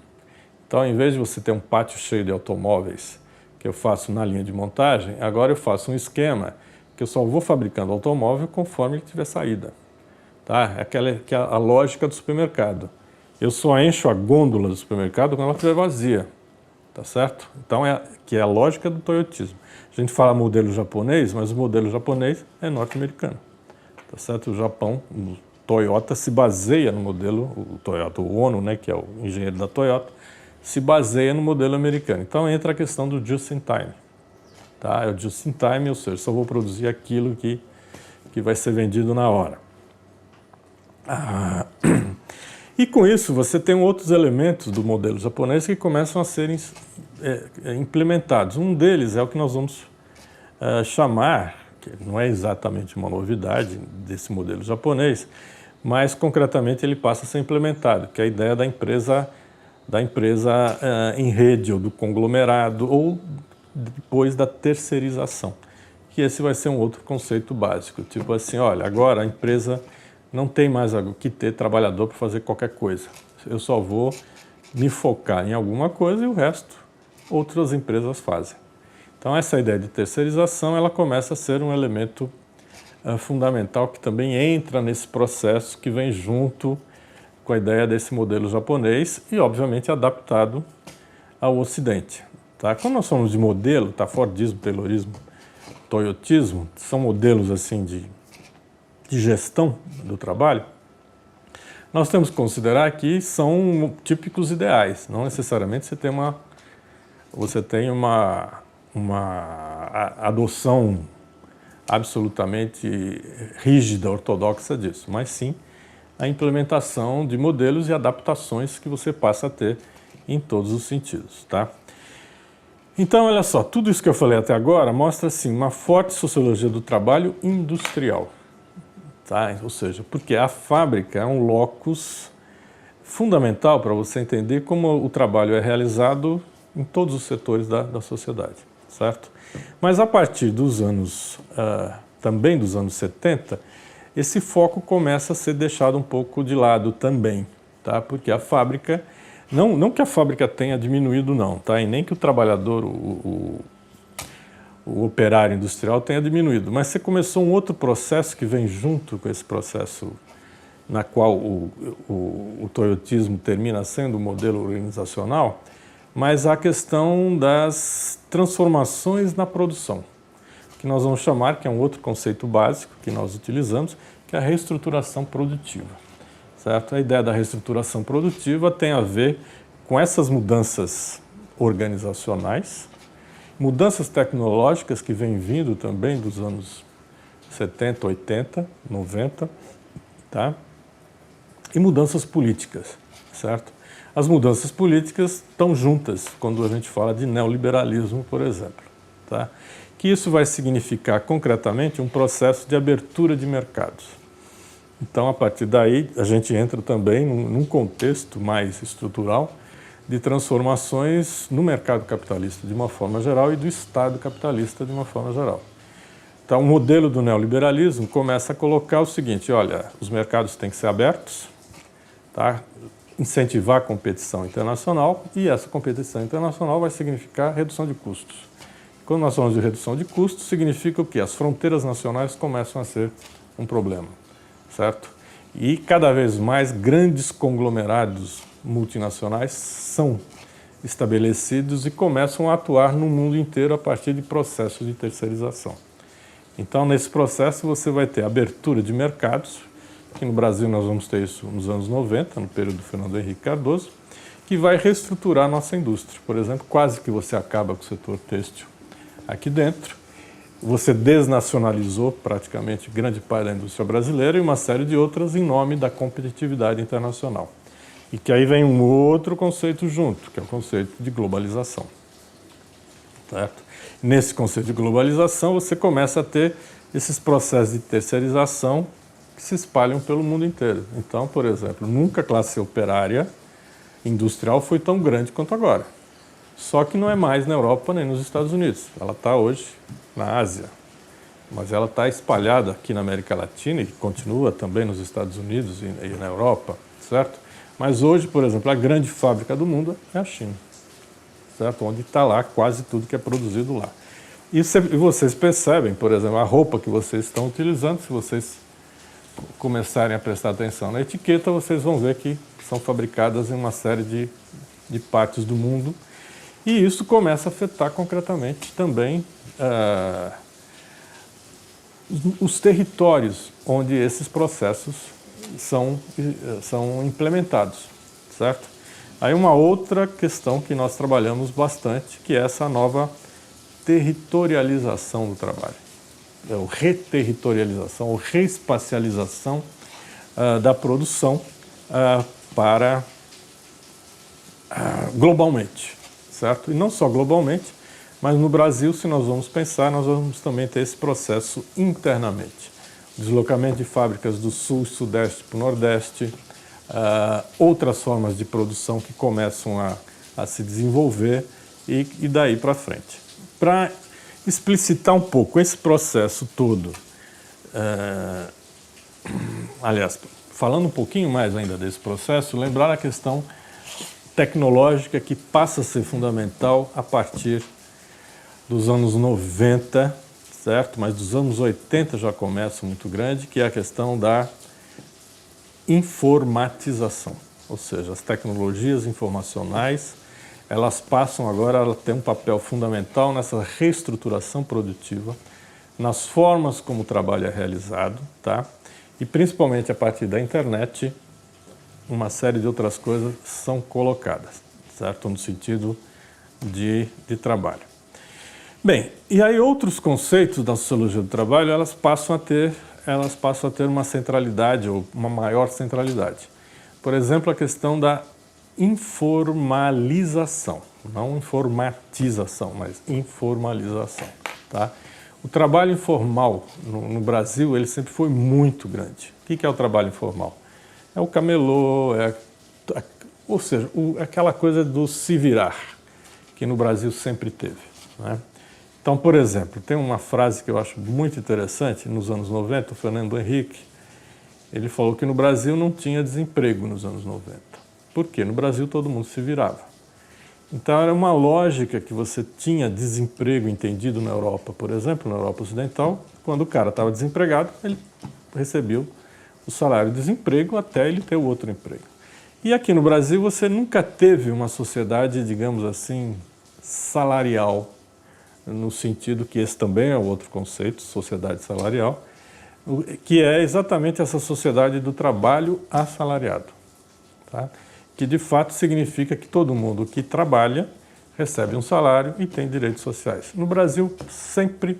Então, em vez de você ter um pátio cheio de automóveis que eu faço na linha de montagem, agora eu faço um esquema que eu só vou fabricando automóvel conforme ele tiver saída. Tá? Que é a lógica do supermercado. Eu só encho a gôndola do supermercado quando ela estiver vazia, tá certo? Então, que é a lógica do toyotismo. A gente fala modelo japonês, mas o modelo japonês é norte-americano, tá certo? O Japão, o Toyota se baseia no modelo, o Toyota, o Ono, né, que é o engenheiro da Toyota, se baseia no modelo americano. Então, entra a questão do just-in-time. Tá? É o just-in-time, ou seja, só vou produzir aquilo que vai ser vendido na hora. E com isso você tem outros elementos do modelo japonês que começam a serem implementados. Um deles é o que nós vamos chamar, que não é exatamente uma novidade desse modelo japonês, mas concretamente ele passa a ser implementado, que é a ideia da empresa em rede ou do conglomerado ou depois da terceirização, que esse vai ser um outro conceito básico, tipo assim, olha, agora a empresa não tem mais que ter trabalhador para fazer qualquer coisa. Eu só vou me focar em alguma coisa e o resto outras empresas fazem. Então essa ideia de terceirização ela começa a ser um elemento fundamental que também entra nesse processo que vem junto com a ideia desse modelo japonês e obviamente adaptado ao Ocidente. Tá? Quando nós falamos de modelo, tá? Fordismo, Taylorismo, Toyotismo, são modelos assim de gestão do trabalho, nós temos que considerar que são típicos ideais. Não necessariamente você tem uma adoção absolutamente rígida, ortodoxa disso, mas sim a implementação de modelos e adaptações que você passa a ter em todos os sentidos, tá? Então, olha só, tudo isso que eu falei até agora mostra, assim, uma forte sociologia do trabalho industrial. Tá? Ou seja, porque a fábrica é um locus fundamental para você entender como o trabalho é realizado em todos os setores da sociedade, certo? Mas a partir dos anos também dos anos 70, esse foco começa a ser deixado um pouco de lado também, tá? Porque a fábrica, não que a fábrica tenha diminuído não, tá? E nem que o trabalhador, o operário industrial tenha diminuído, mas você começou um outro processo que vem junto com esse processo na qual o toyotismo termina sendo o modelo organizacional, mas a questão das transformações na produção, que nós vamos chamar, que é um outro conceito básico que nós utilizamos, que é a reestruturação produtiva, certo? A ideia da reestruturação produtiva tem a ver com essas mudanças organizacionais, mudanças tecnológicas que vêm vindo também dos anos 70, 80, 90, tá? E mudanças políticas, certo? As mudanças políticas estão juntas quando a gente fala de neoliberalismo, por exemplo, tá? Que isso vai significar concretamente um processo de abertura de mercados. Então, a partir daí, a gente entra também num contexto mais estrutural de transformações no mercado capitalista de uma forma geral e do Estado capitalista de uma forma geral. Então, o modelo do neoliberalismo começa a colocar o seguinte, olha, os mercados têm que ser abertos, tá? Incentivar a competição internacional, e essa competição internacional vai significar redução de custos. Quando nós falamos de redução de custos, significa o quê? As fronteiras nacionais começam a ser um problema, certo? E cada vez mais grandes conglomerados multinacionais são estabelecidos e começam a atuar no mundo inteiro a partir de processos de terceirização. Então, nesse processo, você vai ter abertura de mercados, que no Brasil nós vamos ter isso nos anos 90, no período do Fernando Henrique Cardoso, que vai reestruturar a nossa indústria. Por exemplo, quase que você acaba com o setor têxtil aqui dentro, você desnacionalizou praticamente grande parte da indústria brasileira e uma série de outras em nome da competitividade internacional. E que aí vem um outro conceito junto, que é o conceito de globalização, certo? Nesse conceito de globalização, você começa a ter esses processos de terceirização que se espalham pelo mundo inteiro. Então, por exemplo, nunca a classe operária industrial foi tão grande quanto agora. Só que não é mais na Europa nem nos Estados Unidos. Ela está hoje na Ásia, mas ela está espalhada aqui na América Latina e continua também nos Estados Unidos e na Europa, certo? Mas hoje, por exemplo, a grande fábrica do mundo é a China, certo? Onde está lá quase tudo que é produzido lá. E vocês percebem, por exemplo, a roupa que vocês estão utilizando, se vocês começarem a prestar atenção na etiqueta, vocês vão ver que são fabricadas em uma série de partes do mundo. E isso começa a afetar concretamente também os territórios onde esses processos são implementados, certo? Aí uma outra questão que nós trabalhamos bastante, que é essa nova territorialização do trabalho. Ou reterritorialização, ou reespacialização da produção globalmente, certo? E não só globalmente, mas no Brasil, se nós vamos pensar, nós vamos também ter esse processo internamente. Deslocamento de fábricas do sul e sudeste para o nordeste, outras formas de produção que começam a se desenvolver e daí para frente. Para explicitar um pouco esse processo todo, aliás, falando um pouquinho mais ainda desse processo, lembrar a questão tecnológica que passa a ser fundamental a partir dos anos 90, certo? Mas dos anos 80 já começa muito grande, que é a questão da informatização, ou seja, as tecnologias informacionais, elas passam agora a ter um papel fundamental nessa reestruturação produtiva, nas formas como o trabalho é realizado, tá? E principalmente a partir da internet, uma série de outras coisas são colocadas, certo? No sentido de trabalho. Bem, e aí outros conceitos da sociologia do trabalho, elas passam a ter uma centralidade, ou uma maior centralidade. Por exemplo, a questão da informalização, não informatização, mas informalização, tá? O trabalho informal no Brasil, ele sempre foi muito grande. O que é o trabalho informal? É o camelô, ou seja, aquela coisa do se virar, que no Brasil sempre teve, né? Então, por exemplo, tem uma frase que eu acho muito interessante, nos anos 90, o Fernando Henrique, ele falou que no Brasil não tinha desemprego nos anos 90. Por quê? No Brasil todo mundo se virava. Então era uma lógica que você tinha desemprego entendido na Europa, por exemplo, na Europa Ocidental, quando o cara estava desempregado, ele recebeu o salário de desemprego até ele ter o outro emprego. E aqui no Brasil você nunca teve uma sociedade, digamos assim, salarial, no sentido que esse também é outro conceito, sociedade salarial, que é exatamente essa sociedade do trabalho assalariado, tá? Que de fato significa que todo mundo que trabalha recebe um salário e tem direitos sociais. No Brasil, sempre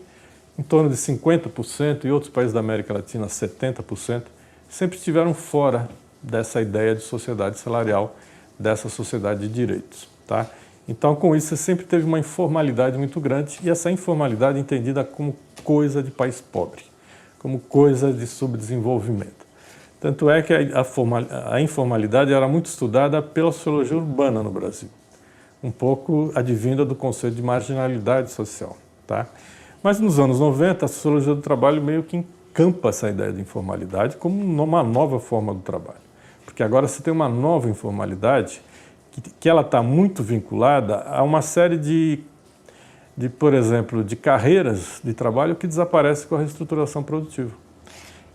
em torno de 50%, e outros países da América Latina, 70%, sempre estiveram fora dessa ideia de sociedade salarial, dessa sociedade de direitos, tá? Então, com isso, você sempre teve uma informalidade muito grande, e essa informalidade entendida como coisa de país pobre, como coisa de subdesenvolvimento. Tanto é que a informalidade era muito estudada pela sociologia urbana no Brasil, um pouco advinda do conceito de marginalidade social, tá? Mas nos anos 90, a sociologia do trabalho meio que encampa essa ideia de informalidade como uma nova forma do trabalho. Porque agora você tem uma nova informalidade que ela está muito vinculada a uma série por exemplo, de carreiras de trabalho que desaparecem com a reestruturação produtiva.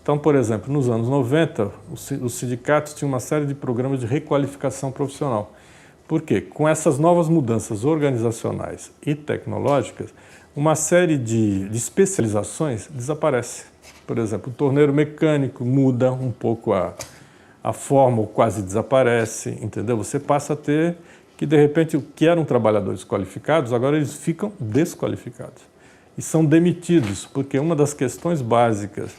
Então, por exemplo, nos anos 90, os sindicatos tinham uma série de programas de requalificação profissional. Por quê? Com essas novas mudanças organizacionais e tecnológicas, uma série de especializações desaparece. Por exemplo, o torneiro mecânico muda um pouco a forma, ou quase desaparece, entendeu? Você passa a ter que, de repente, o que eram trabalhadores qualificados, agora eles ficam desqualificados e são demitidos, porque uma das questões básicas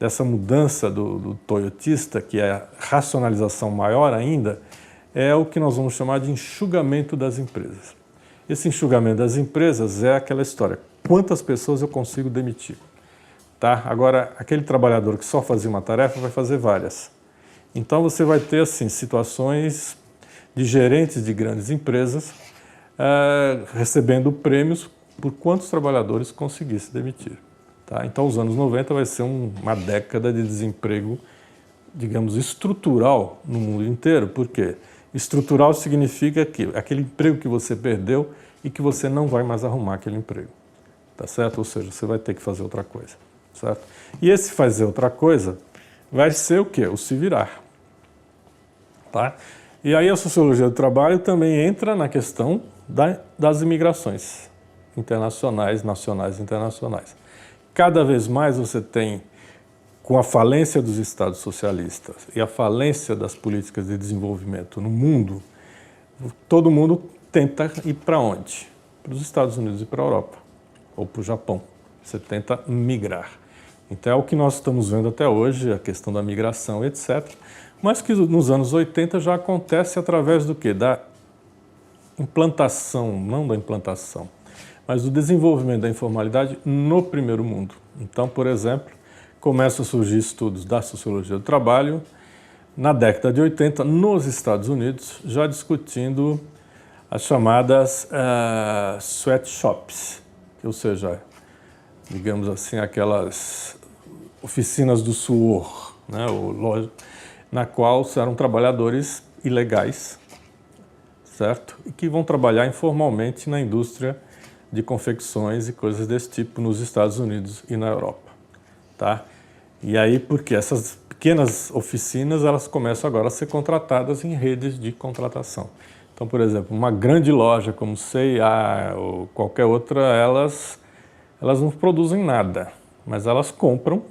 dessa mudança do toyotista, que é a racionalização maior ainda, é o que nós vamos chamar de enxugamento das empresas. Esse enxugamento das empresas é aquela história, quantas pessoas eu consigo demitir? Tá? Agora, aquele trabalhador que só fazia uma tarefa vai fazer várias. Então você vai ter assim, situações de gerentes de grandes empresas recebendo prêmios por quantos trabalhadores conseguisse demitir. Tá? Então os anos 90 vai ser uma década de desemprego, digamos, estrutural no mundo inteiro. Por quê? Estrutural significa que aquele emprego que você perdeu e que você não vai mais arrumar aquele emprego. Tá certo? Ou seja, você vai ter que fazer outra coisa. Certo? E esse fazer outra coisa vai ser o quê? O se virar. Tá? E aí a sociologia do trabalho também entra na questão das imigrações internacionais, nacionais e internacionais. Cada vez mais você tem, com a falência dos estados socialistas e a falência das políticas de desenvolvimento no mundo, todo mundo tenta ir para onde? Para os Estados Unidos e para a Europa, ou para o Japão. Você tenta migrar. Então é o que nós estamos vendo até hoje, a questão da migração, etc., mas que nos anos 80 já acontece através do quê? Da implantação, não da implantação, mas do desenvolvimento da informalidade no primeiro mundo. Então, por exemplo, começam a surgir estudos da sociologia do trabalho na década de 80 nos Estados Unidos, já discutindo as chamadas sweatshops, ou seja, digamos assim, aquelas oficinas do suor, né, na qual eram trabalhadores ilegais, certo? E que vão trabalhar informalmente na indústria de confecções e coisas desse tipo nos Estados Unidos e na Europa, tá? E aí, porque essas pequenas oficinas, elas começam agora a ser contratadas em redes de contratação. Então, por exemplo, uma grande loja como C&A ou qualquer outra, elas não produzem nada, mas elas compram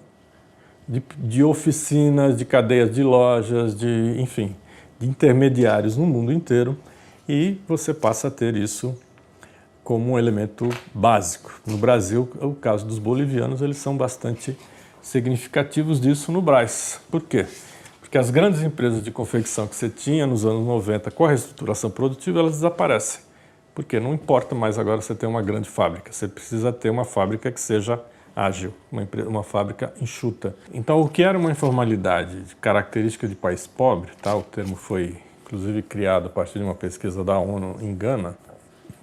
de oficinas, de cadeias de lojas, enfim, de intermediários no mundo inteiro, e você passa a ter isso como um elemento básico. No Brasil, o caso dos bolivianos, eles são bastante significativos disso no Brás. Por quê? Porque as grandes empresas de confecção que você tinha nos anos 90 com a reestruturação produtiva, elas desaparecem. Porque não importa mais agora você ter uma grande fábrica, você precisa ter uma fábrica que seja ágil, uma fábrica enxuta. Então, o que era uma informalidade característica de país pobre, tá? O termo foi, inclusive, criado a partir de uma pesquisa da ONU em Gana,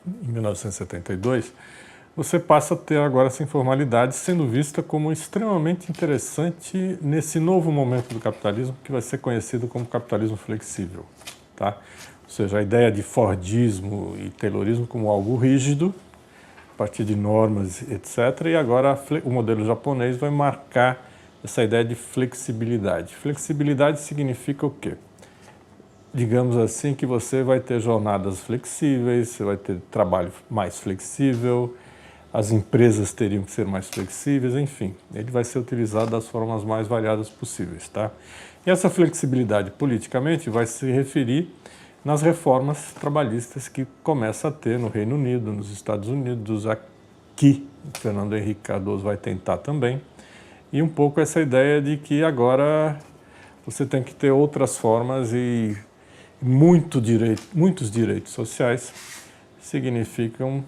em 1972, você passa a ter agora essa informalidade sendo vista como extremamente interessante nesse novo momento do capitalismo que vai ser conhecido como capitalismo flexível, tá? Ou seja, a ideia de Fordismo e Taylorismo como algo rígido, a partir de normas, etc. E agora o modelo japonês vai marcar essa ideia de flexibilidade. Flexibilidade significa o quê? Digamos assim que você vai ter jornadas flexíveis, você vai ter trabalho mais flexível, as empresas teriam que ser mais flexíveis, enfim, ele vai ser utilizado das formas mais variadas possíveis, tá? E essa flexibilidade politicamente vai se referir nas reformas trabalhistas que começa a ter no Reino Unido, nos Estados Unidos, aqui o Fernando Henrique Cardoso vai tentar também, e um pouco essa ideia de que agora você tem que ter outras formas e muitos direitos sociais significam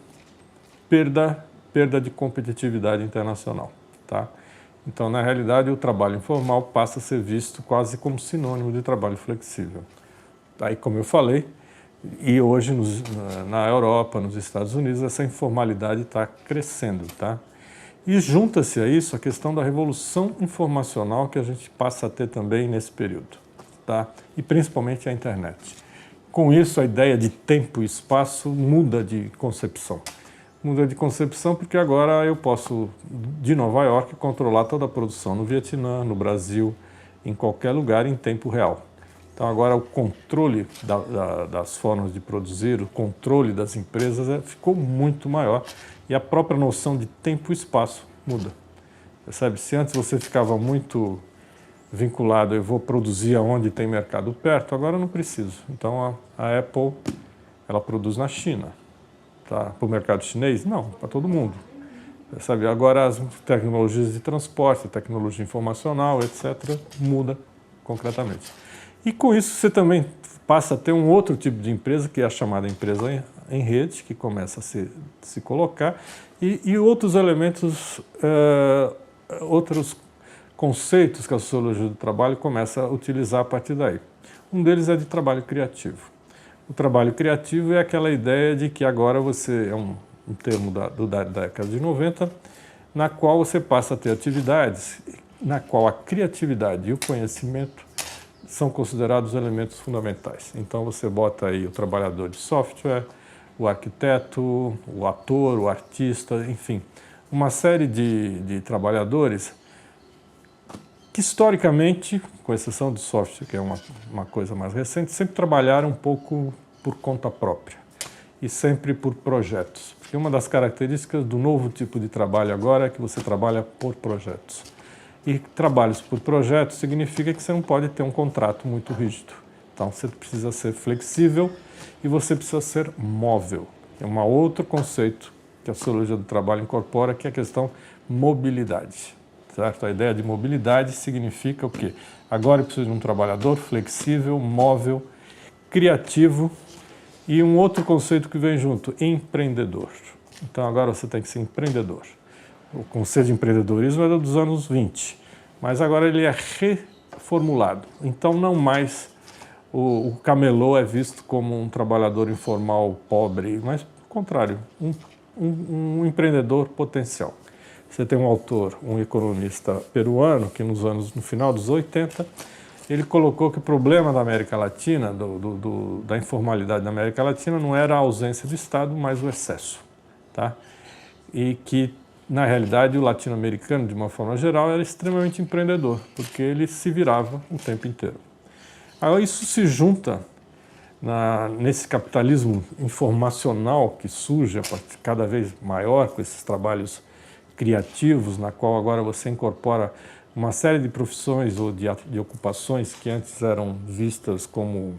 perda de competitividade internacional, tá? Então, na realidade, o trabalho informal passa a ser visto quase como sinônimo de trabalho flexível. Aí, como eu falei, e hoje na Europa, nos Estados Unidos, essa informalidade está crescendo, tá? E junta-se a isso a questão da revolução informacional que a gente passa a ter também nesse período, tá? E principalmente a internet. Com isso, a ideia de tempo e espaço muda de concepção. Muda de concepção porque agora eu posso, de Nova York, controlar toda a produção no Vietnã, no Brasil, em qualquer lugar em tempo real. Então agora o controle das formas de produzir, o controle das empresas ficou muito maior e a própria noção de tempo e espaço muda. Percebe? Se antes você ficava muito vinculado, eu vou produzir aonde tem mercado perto, agora eu não preciso. Então a Apple, ela produz na China. Tá? Para o mercado chinês? Não, para todo mundo. Sabe? Agora as tecnologias de transporte, tecnologia informacional, etc., muda concretamente. E com isso você também passa a ter um outro tipo de empresa, que é a chamada empresa em rede, que começa a se colocar, e outros elementos, outros conceitos que a sociologia do trabalho começa a utilizar a partir daí. Um deles é de trabalho criativo. O trabalho criativo é aquela ideia de que agora você, é um termo da década de 90, na qual você passa a ter atividades na qual a criatividade e o conhecimento são considerados elementos fundamentais. Então você bota aí o trabalhador de software, o arquiteto, o ator, o artista, enfim, uma série de trabalhadores que historicamente, com exceção do software, que é uma coisa mais recente, sempre trabalharam um pouco por conta própria e sempre por projetos. Porque uma das características do novo tipo de trabalho agora é que você trabalha por projetos. E trabalhos por projetos significa que você não pode ter um contrato muito rígido. Então você precisa ser flexível e você precisa ser móvel. É um outro conceito que a sociologia do trabalho incorpora, que é a questão mobilidade. Certo? A ideia de mobilidade significa o quê? Agora eu preciso de um trabalhador flexível, móvel, criativo e um outro conceito que vem junto, empreendedor. Então agora você tem que ser empreendedor. O conceito de empreendedorismo é dos anos 20, mas agora ele é reformulado. Então não mais o camelô é visto como um trabalhador informal pobre, mas, ao contrário, um empreendedor potencial. Você tem um autor, um economista peruano, que no final dos 80, ele colocou que o problema da América Latina, da informalidade da América Latina, não era a ausência do Estado, mas o excesso. Tá? E que, na realidade, o latino-americano, de uma forma geral, era extremamente empreendedor, porque ele se virava o tempo inteiro. Aí isso se junta nesse capitalismo informacional que surge cada vez maior com esses trabalhos criativos, na qual agora você incorpora uma série de profissões ou de ocupações que antes eram vistas como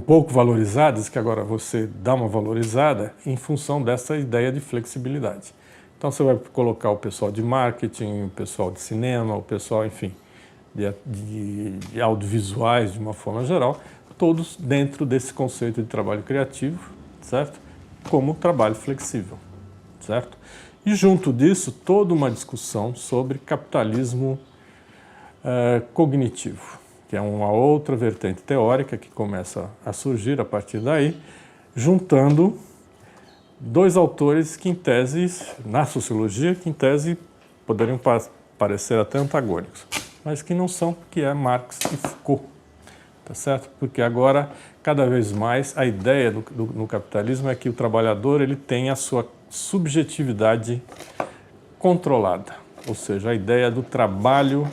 pouco valorizadas, que agora você dá uma valorizada em função dessa ideia de flexibilidade. Então você vai colocar o pessoal de marketing, o pessoal de cinema, o pessoal, enfim, de audiovisuais de uma forma geral, todos dentro desse conceito de trabalho criativo, certo? Como trabalho flexível. Certo? E junto disso, toda uma discussão sobre capitalismo cognitivo, que é uma outra vertente teórica que começa a surgir a partir daí, juntando dois autores que, em tese, na sociologia, que em tese poderiam parecer até antagônicos, mas que não são, que é Marx e Foucault, tá certo? Porque agora, cada vez mais, a ideia no capitalismo é que o trabalhador ele tem a sua subjetividade controlada, ou seja, a ideia do trabalho,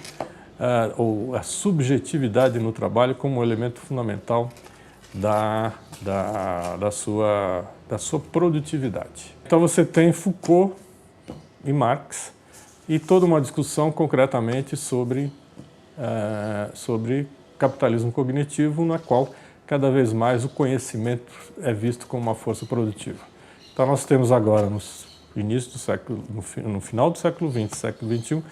ou a subjetividade no trabalho como elemento fundamental da sua produtividade. Então você tem Foucault e Marx e toda uma discussão concretamente sobre capitalismo cognitivo, na qual cada vez mais o conhecimento é visto como uma força produtiva. Então nós temos agora, no final do século XX, século XXI,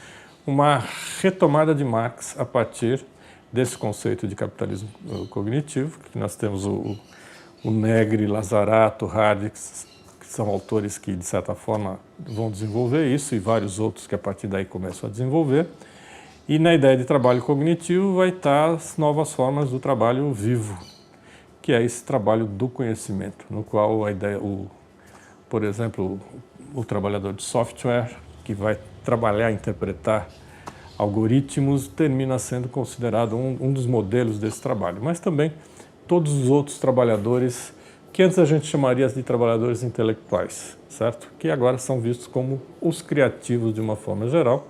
uma retomada de Marx a partir desse conceito de capitalismo cognitivo, que nós temos o Negri, Lazarato, Hardy, que são autores que, de certa forma, vão desenvolver isso, e vários outros que, a partir daí, começam a desenvolver. E na ideia de trabalho cognitivo vai estar as novas formas do trabalho vivo, que é esse trabalho do conhecimento, no qual a ideia, por exemplo, o trabalhador de software, que vai trabalhar, interpretar algoritmos, termina sendo considerado um dos modelos desse trabalho, mas também todos os outros trabalhadores que antes a gente chamaria de trabalhadores intelectuais, certo? Que agora são vistos como os criativos de uma forma geral,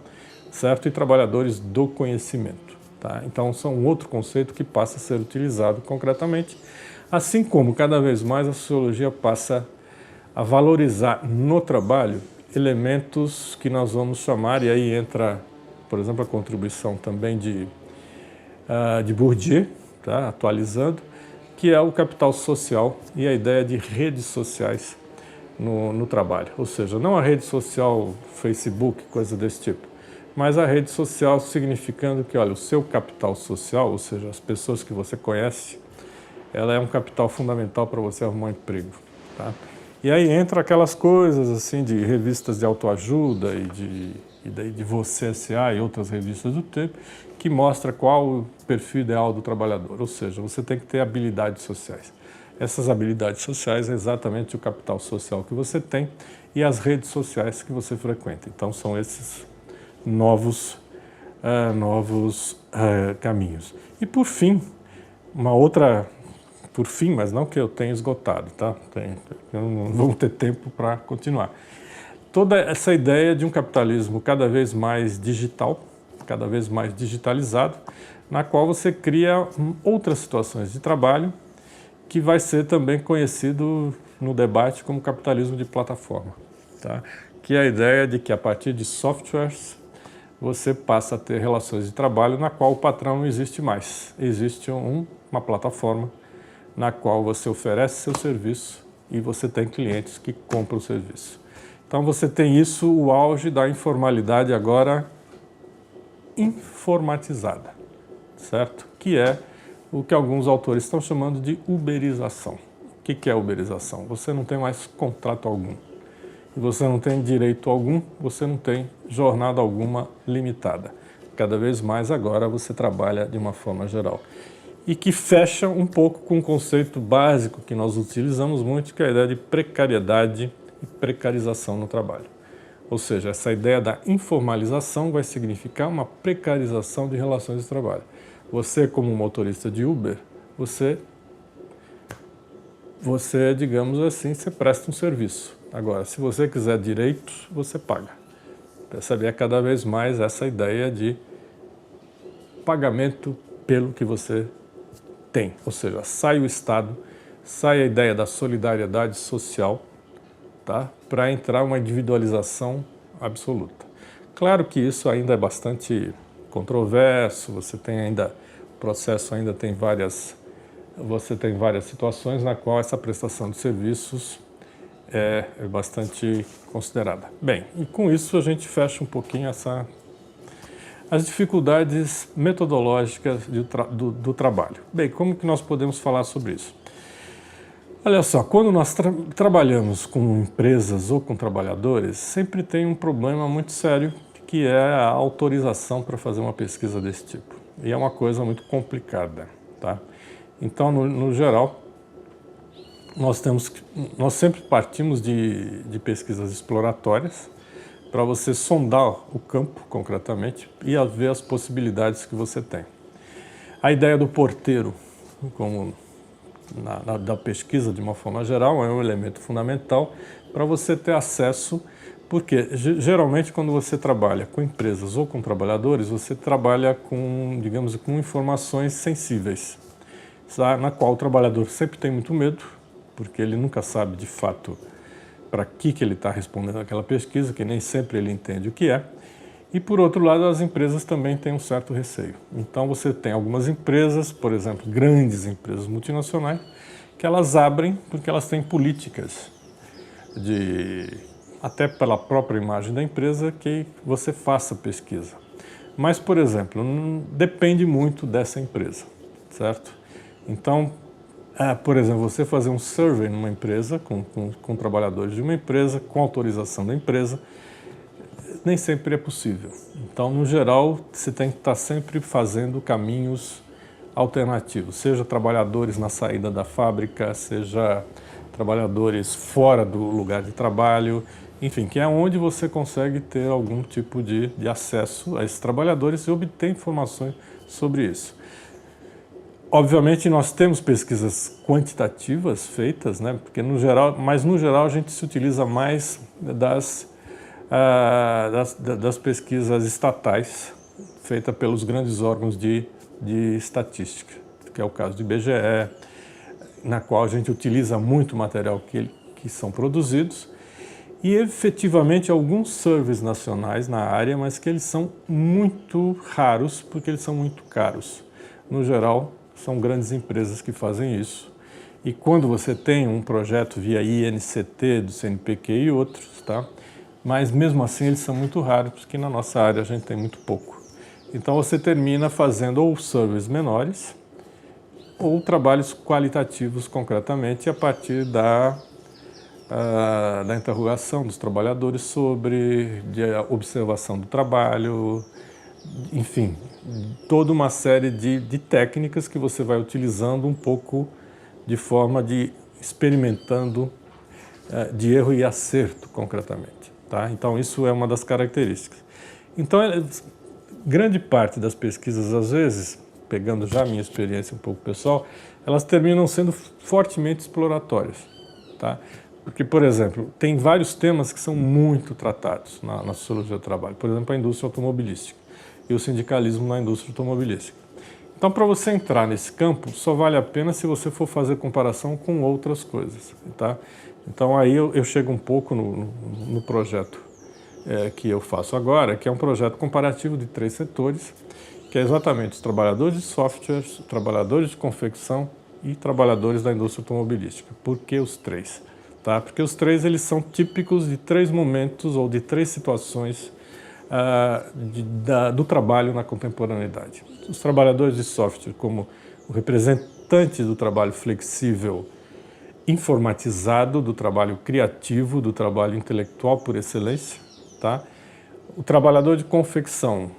certo? E trabalhadores do conhecimento, tá? Então são um outro conceito que passa a ser utilizado concretamente, assim como cada vez mais a sociologia passa a valorizar no trabalho elementos que nós vamos chamar, e aí entra, por exemplo, a contribuição também de Bourdieu, tá? Atualizando, que é o capital social e a ideia de redes sociais no trabalho. Ou seja, não a rede social, Facebook, coisa desse tipo, mas a rede social significando que, olha, o seu capital social, ou seja, as pessoas que você conhece, ela é um capital fundamental para você arrumar um emprego, tá? E aí entra aquelas coisas assim de revistas de autoajuda e daí de Você S.A. e outras revistas do tempo, que mostra qual o perfil ideal do trabalhador, ou seja, você tem que ter habilidades sociais. Essas habilidades sociais é exatamente o capital social que você tem e as redes sociais que você frequenta. Então são esses novos caminhos. E por fim, mas não que eu tenha esgotado, tá? Não vamos ter tempo para continuar. Toda essa ideia de um capitalismo cada vez mais digital, cada vez mais digitalizado, na qual você cria outras situações de trabalho que vai ser também conhecido no debate como capitalismo de plataforma, tá? Que é a ideia de que a partir de softwares você passa a ter relações de trabalho na qual o patrão não existe mais. Existe uma plataforma na qual você oferece seu serviço e você tem clientes que compram o serviço. Então você tem isso, o auge da informalidade agora informatizada, certo? Que é o que alguns autores estão chamando de uberização. O que é uberização? Você não tem mais contrato algum, e você não tem direito algum, você não tem jornada alguma limitada. Cada vez mais agora você trabalha de uma forma geral. E que fecha um pouco com o conceito básico que nós utilizamos muito, que é a ideia de precariedade e precarização no trabalho. Ou seja, essa ideia da informalização vai significar uma precarização de relações de trabalho. Você, como motorista de Uber, você, digamos assim, você presta um serviço. Agora, se você quiser direitos, você paga. Percebe? É cada vez mais essa ideia de pagamento pelo que você tem. Ou seja, sai o Estado, sai a ideia da solidariedade social, tá? Para entrar uma individualização absoluta. Claro que isso ainda é bastante controverso, você tem várias situações na qual essa prestação de serviços é bastante considerada. Bem, e com isso a gente fecha um pouquinho as dificuldades metodológicas do trabalho. Bem, como que nós podemos falar sobre isso? Olha só, quando nós trabalhamos com empresas ou com trabalhadores, sempre tem um problema muito sério, que é a autorização para fazer uma pesquisa desse tipo. E é uma coisa muito complicada, tá? Então, no geral, nós sempre partimos de pesquisas exploratórias para você sondar o campo concretamente e ver as possibilidades que você tem. A ideia do porteiro, como da pesquisa de uma forma geral, é um elemento fundamental para você ter acesso, porque geralmente quando você trabalha com empresas ou com trabalhadores, você trabalha com, digamos, com informações sensíveis, na qual o trabalhador sempre tem muito medo, porque ele nunca sabe de fato para que ele está respondendo aquela pesquisa, que nem sempre ele entende o que é. E, por outro lado, as empresas também têm um certo receio. Então, você tem algumas empresas, por exemplo, grandes empresas multinacionais, que elas abrem porque elas têm políticas, até pela própria imagem da empresa, que você faça pesquisa. Mas, por exemplo, depende muito dessa empresa, certo? Então, por exemplo, você fazer um survey numa empresa, com trabalhadores de uma empresa, com autorização da empresa, nem sempre é possível. Então, no geral, você tem que estar sempre fazendo caminhos alternativos, seja trabalhadores na saída da fábrica, seja trabalhadores fora do lugar de trabalho, enfim, que é onde você consegue ter algum tipo de acesso a esses trabalhadores e obter informações sobre isso. Obviamente, nós temos pesquisas quantitativas feitas, né? Porque no geral a gente se utiliza mais das pesquisas estatais feitas pelos grandes órgãos de estatística, que é o caso do IBGE, na qual a gente utiliza muito material que são produzidos, e efetivamente alguns surveys nacionais na área, mas que eles são muito raros porque eles são muito caros. No geral, são grandes empresas que fazem isso. E quando você tem um projeto via INCT, do CNPq e outros, tá? Mas mesmo assim eles são muito raros, porque na nossa área a gente tem muito pouco. Então você termina fazendo ou surveys menores, ou trabalhos qualitativos concretamente a partir da interrogação dos trabalhadores de observação do trabalho, enfim, toda uma série de técnicas que você vai utilizando um pouco de forma de experimentando de erro e acerto concretamente, tá? Então isso é uma das características. Então grande parte das pesquisas, às vezes, pegando já a minha experiência um pouco pessoal, elas terminam sendo fortemente exploratórias, tá? Porque, por exemplo, tem vários temas que são muito tratados na sociologia do trabalho, por exemplo, a indústria automobilística e o sindicalismo na indústria automobilística. Então, para você entrar nesse campo, só vale a pena se você for fazer comparação com outras coisas, tá? Então, aí eu chego um pouco no projeto que eu faço agora, que é um projeto comparativo de 3 setores, que é exatamente os trabalhadores de softwares, trabalhadores de confecção e trabalhadores da indústria automobilística. Por que os 3? Tá? Porque os 3 eles são típicos de 3 momentos ou de 3 situações do trabalho na contemporaneidade. Os trabalhadores de software como o representante do trabalho flexível, informatizado, do trabalho criativo, do trabalho intelectual por excelência, tá? O trabalhador de confecção,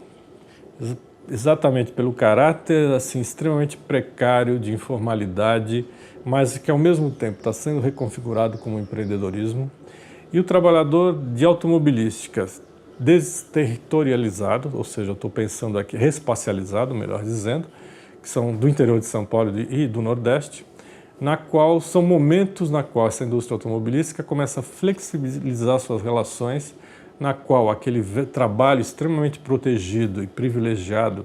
exatamente pelo caráter assim extremamente precário de informalidade, mas que ao mesmo tempo está sendo reconfigurado como empreendedorismo, e o trabalhador de automobilística desterritorializado, ou seja, eu estou pensando aqui respacializado, melhor dizendo, que são do interior de São Paulo e do Nordeste, na qual são momentos na qual essa indústria automobilística começa a flexibilizar suas relações, na qual aquele trabalho extremamente protegido e privilegiado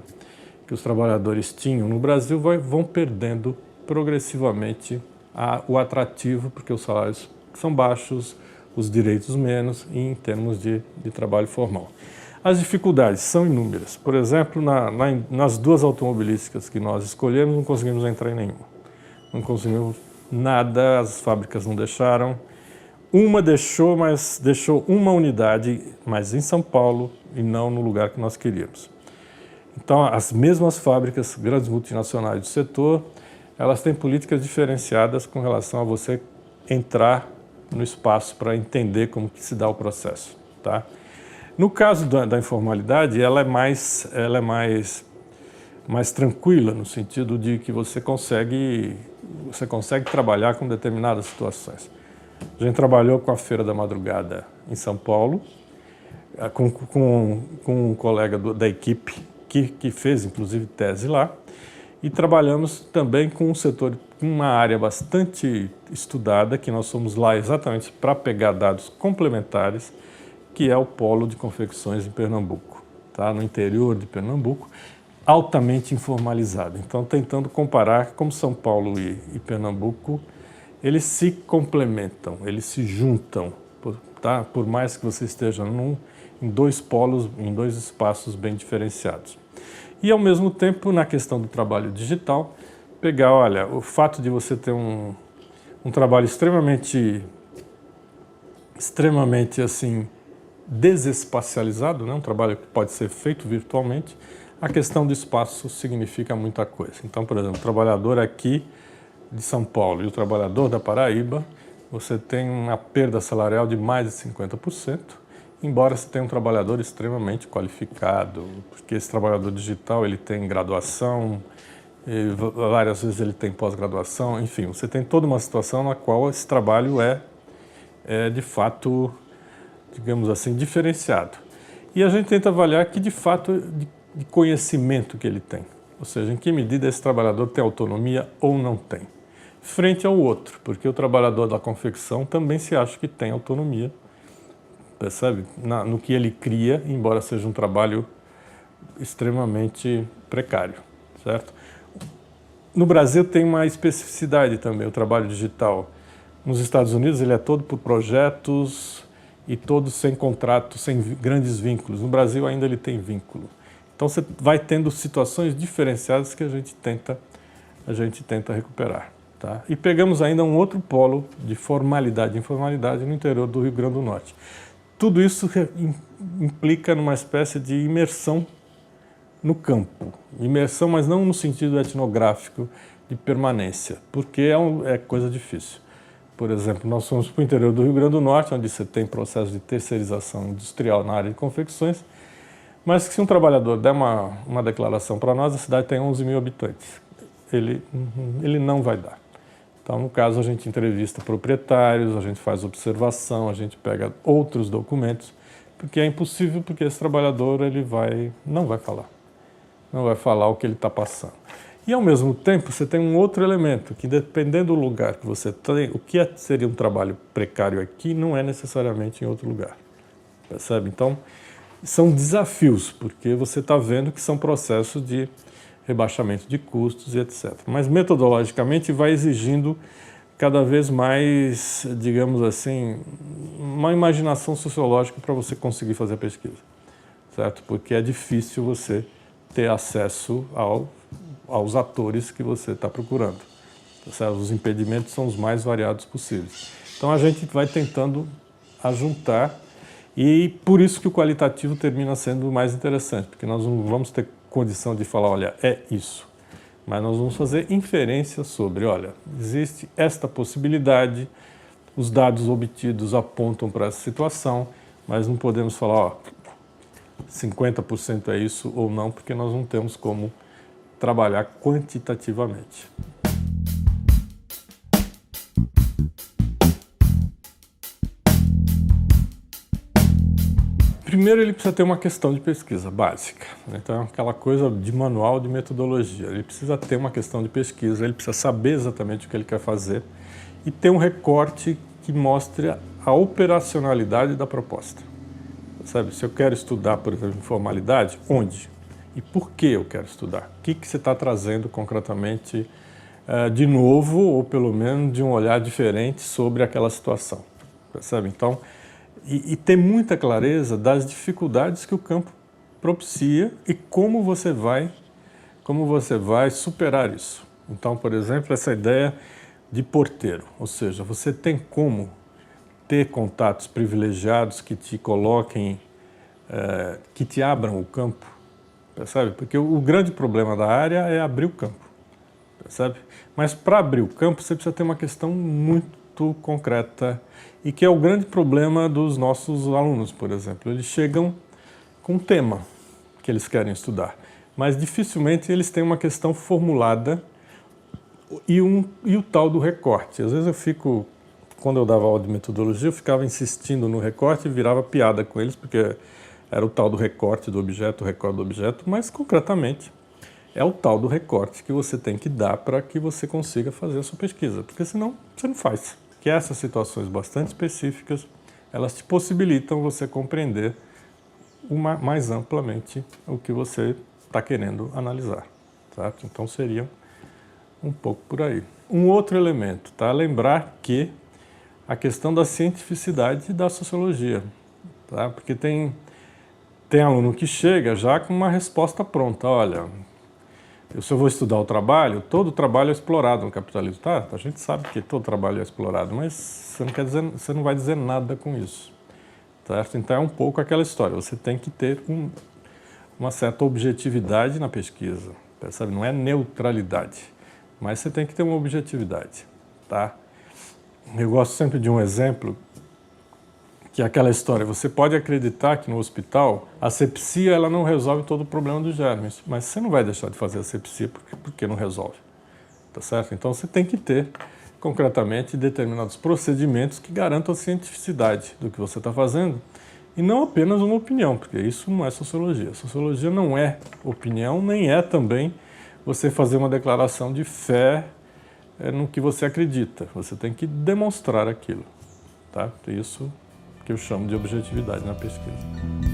que os trabalhadores tinham no Brasil vão perdendo progressivamente o atrativo, porque os salários são baixos, os direitos menos, e em termos de trabalho formal. As dificuldades são inúmeras. Por exemplo, nas 2 automobilísticas que nós escolhemos, não conseguimos entrar em nenhuma. Não conseguimos nada, as fábricas não deixaram. Uma deixou, mas deixou uma unidade, mas em São Paulo e não no lugar que nós queríamos. Então, as mesmas fábricas, grandes multinacionais do setor, elas têm políticas diferenciadas com relação a você entrar no espaço para entender como que se dá o processo, tá? No caso da informalidade, ela é mais tranquila, no sentido de que você consegue você consegue trabalhar com determinadas situações. A gente trabalhou com a Feira da Madrugada em São Paulo, com um colega da equipe que fez, inclusive, tese lá, e trabalhamos também com um setor, uma área bastante estudada, que nós fomos lá exatamente para pegar dados complementares, que é o polo de confecções em Pernambuco, tá? No interior de Pernambuco, altamente informalizado. Então, tentando comparar como São Paulo e Pernambuco, eles se complementam, eles se juntam, tá? Por mais que você esteja em dois polos, em dois espaços bem diferenciados. E, ao mesmo tempo, na questão do trabalho digital, pegar, olha, o fato de você ter um trabalho extremamente assim, desespacializado, né? Um trabalho que pode ser feito virtualmente, a questão do espaço significa muita coisa. Então, por exemplo, o trabalhador aqui de São Paulo e o trabalhador da Paraíba, você tem uma perda salarial de mais de 50%, embora você tenha um trabalhador extremamente qualificado, porque esse trabalhador digital ele tem graduação, e várias vezes ele tem pós-graduação, enfim, você tem toda uma situação na qual esse trabalho é de fato, digamos assim, diferenciado. E a gente tenta avaliar que de fato de conhecimento que ele tem, ou seja, em que medida esse trabalhador tem autonomia ou não tem, frente ao outro, porque o trabalhador da confecção também se acha que tem autonomia, percebe? No que ele cria, embora seja um trabalho extremamente precário, certo? No Brasil tem uma especificidade também, o trabalho digital. Nos Estados Unidos ele é todo por projetos e todo sem contrato, sem grandes vínculos. No Brasil ainda ele tem vínculo. Então você vai tendo situações diferenciadas que a gente tenta recuperar. Tá? E pegamos ainda um outro polo de formalidade e informalidade no interior do Rio Grande do Norte. Tudo isso implica numa espécie de imersão no campo. Imersão, mas não no sentido etnográfico de permanência, porque é coisa difícil. Por exemplo, nós fomos para o interior do Rio Grande do Norte, onde você tem processo de terceirização industrial na área de confecções, mas que se um trabalhador der uma declaração para nós, a cidade tem 11 mil habitantes. Ele não vai dar. Então, no caso, a gente entrevista proprietários, a gente faz observação, a gente pega outros documentos, porque é impossível, porque esse trabalhador não vai falar o que ele está passando. E, ao mesmo tempo, você tem um outro elemento, que dependendo do lugar que você tem, o que seria um trabalho precário aqui não é necessariamente em outro lugar, percebe? Então, são desafios, porque você está vendo que são processos de rebaixamento de custos e etc. Mas, metodologicamente, vai exigindo cada vez mais, digamos assim, uma imaginação sociológica para você conseguir fazer a pesquisa, certo? Porque é difícil você ter acesso aos atores que você está procurando. Certo? Os impedimentos são os mais variados possíveis. Então a gente vai tentando ajuntar e por isso que o qualitativo termina sendo mais interessante, porque nós não vamos ter condição de falar, olha, é isso. Mas nós vamos fazer inferências sobre, olha, existe esta possibilidade, os dados obtidos apontam para essa situação, mas não podemos falar, ó, 50% é isso ou não, porque nós não temos como trabalhar quantitativamente. Primeiro, ele precisa ter uma questão de pesquisa básica. Então, é aquela coisa de manual de metodologia. Ele precisa ter uma questão de pesquisa, ele precisa saber exatamente o que ele quer fazer e ter um recorte que mostre a operacionalidade da proposta. Sabe? Se eu quero estudar, por exemplo, informalidade, onde? E por que eu quero estudar? O que você está trazendo concretamente de novo, ou pelo menos de um olhar diferente sobre aquela situação? Percebe? Então, e ter muita clareza das dificuldades que o campo propicia e como você vai superar isso. Então, por exemplo, essa ideia de porteiro, ou seja, você tem como ter contatos privilegiados que te coloquem, que te abram o campo, percebe? Porque o grande problema da área é abrir o campo, percebe? Mas para abrir o campo você precisa ter uma questão muito concreta e que é o grande problema dos nossos alunos, por exemplo. Eles chegam com um tema que eles querem estudar, mas dificilmente eles têm uma questão formulada E o tal do recorte. Às vezes quando eu dava aula de metodologia, eu ficava insistindo no recorte e virava piada com eles, porque era o tal do recorte do objeto, o recorte do objeto, mas concretamente é o tal do recorte que você tem que dar para que você consiga fazer a sua pesquisa, porque senão você não faz. Que essas situações bastante específicas, elas te possibilitam você compreender mais amplamente o que você está querendo analisar, certo? Então seria um pouco por aí. Um outro elemento, tá? Lembrar que a questão da cientificidade da sociologia, tá? Porque tem aluno que chega já com uma resposta pronta. Olha, se eu vou estudar o trabalho, todo trabalho é explorado no capitalismo. Tá, a gente sabe que todo trabalho é explorado, mas você não vai dizer nada com isso, certo? Então é um pouco aquela história, você tem que ter uma certa objetividade na pesquisa, percebe? Não é neutralidade, mas você tem que ter uma objetividade, tá? Eu gosto sempre de um exemplo, que é aquela história, você pode acreditar que no hospital a asepsia ela não resolve todo o problema dos germes, mas você não vai deixar de fazer asepsia porque não resolve, tá certo? Então você tem que ter, concretamente, determinados procedimentos que garantam a cientificidade do que você está fazendo e não apenas uma opinião, porque isso não é sociologia. Sociologia não é opinião, nem é também você fazer uma declaração de fé no que você acredita. Você tem que demonstrar aquilo, tá? Isso que eu chamo de objetividade na pesquisa.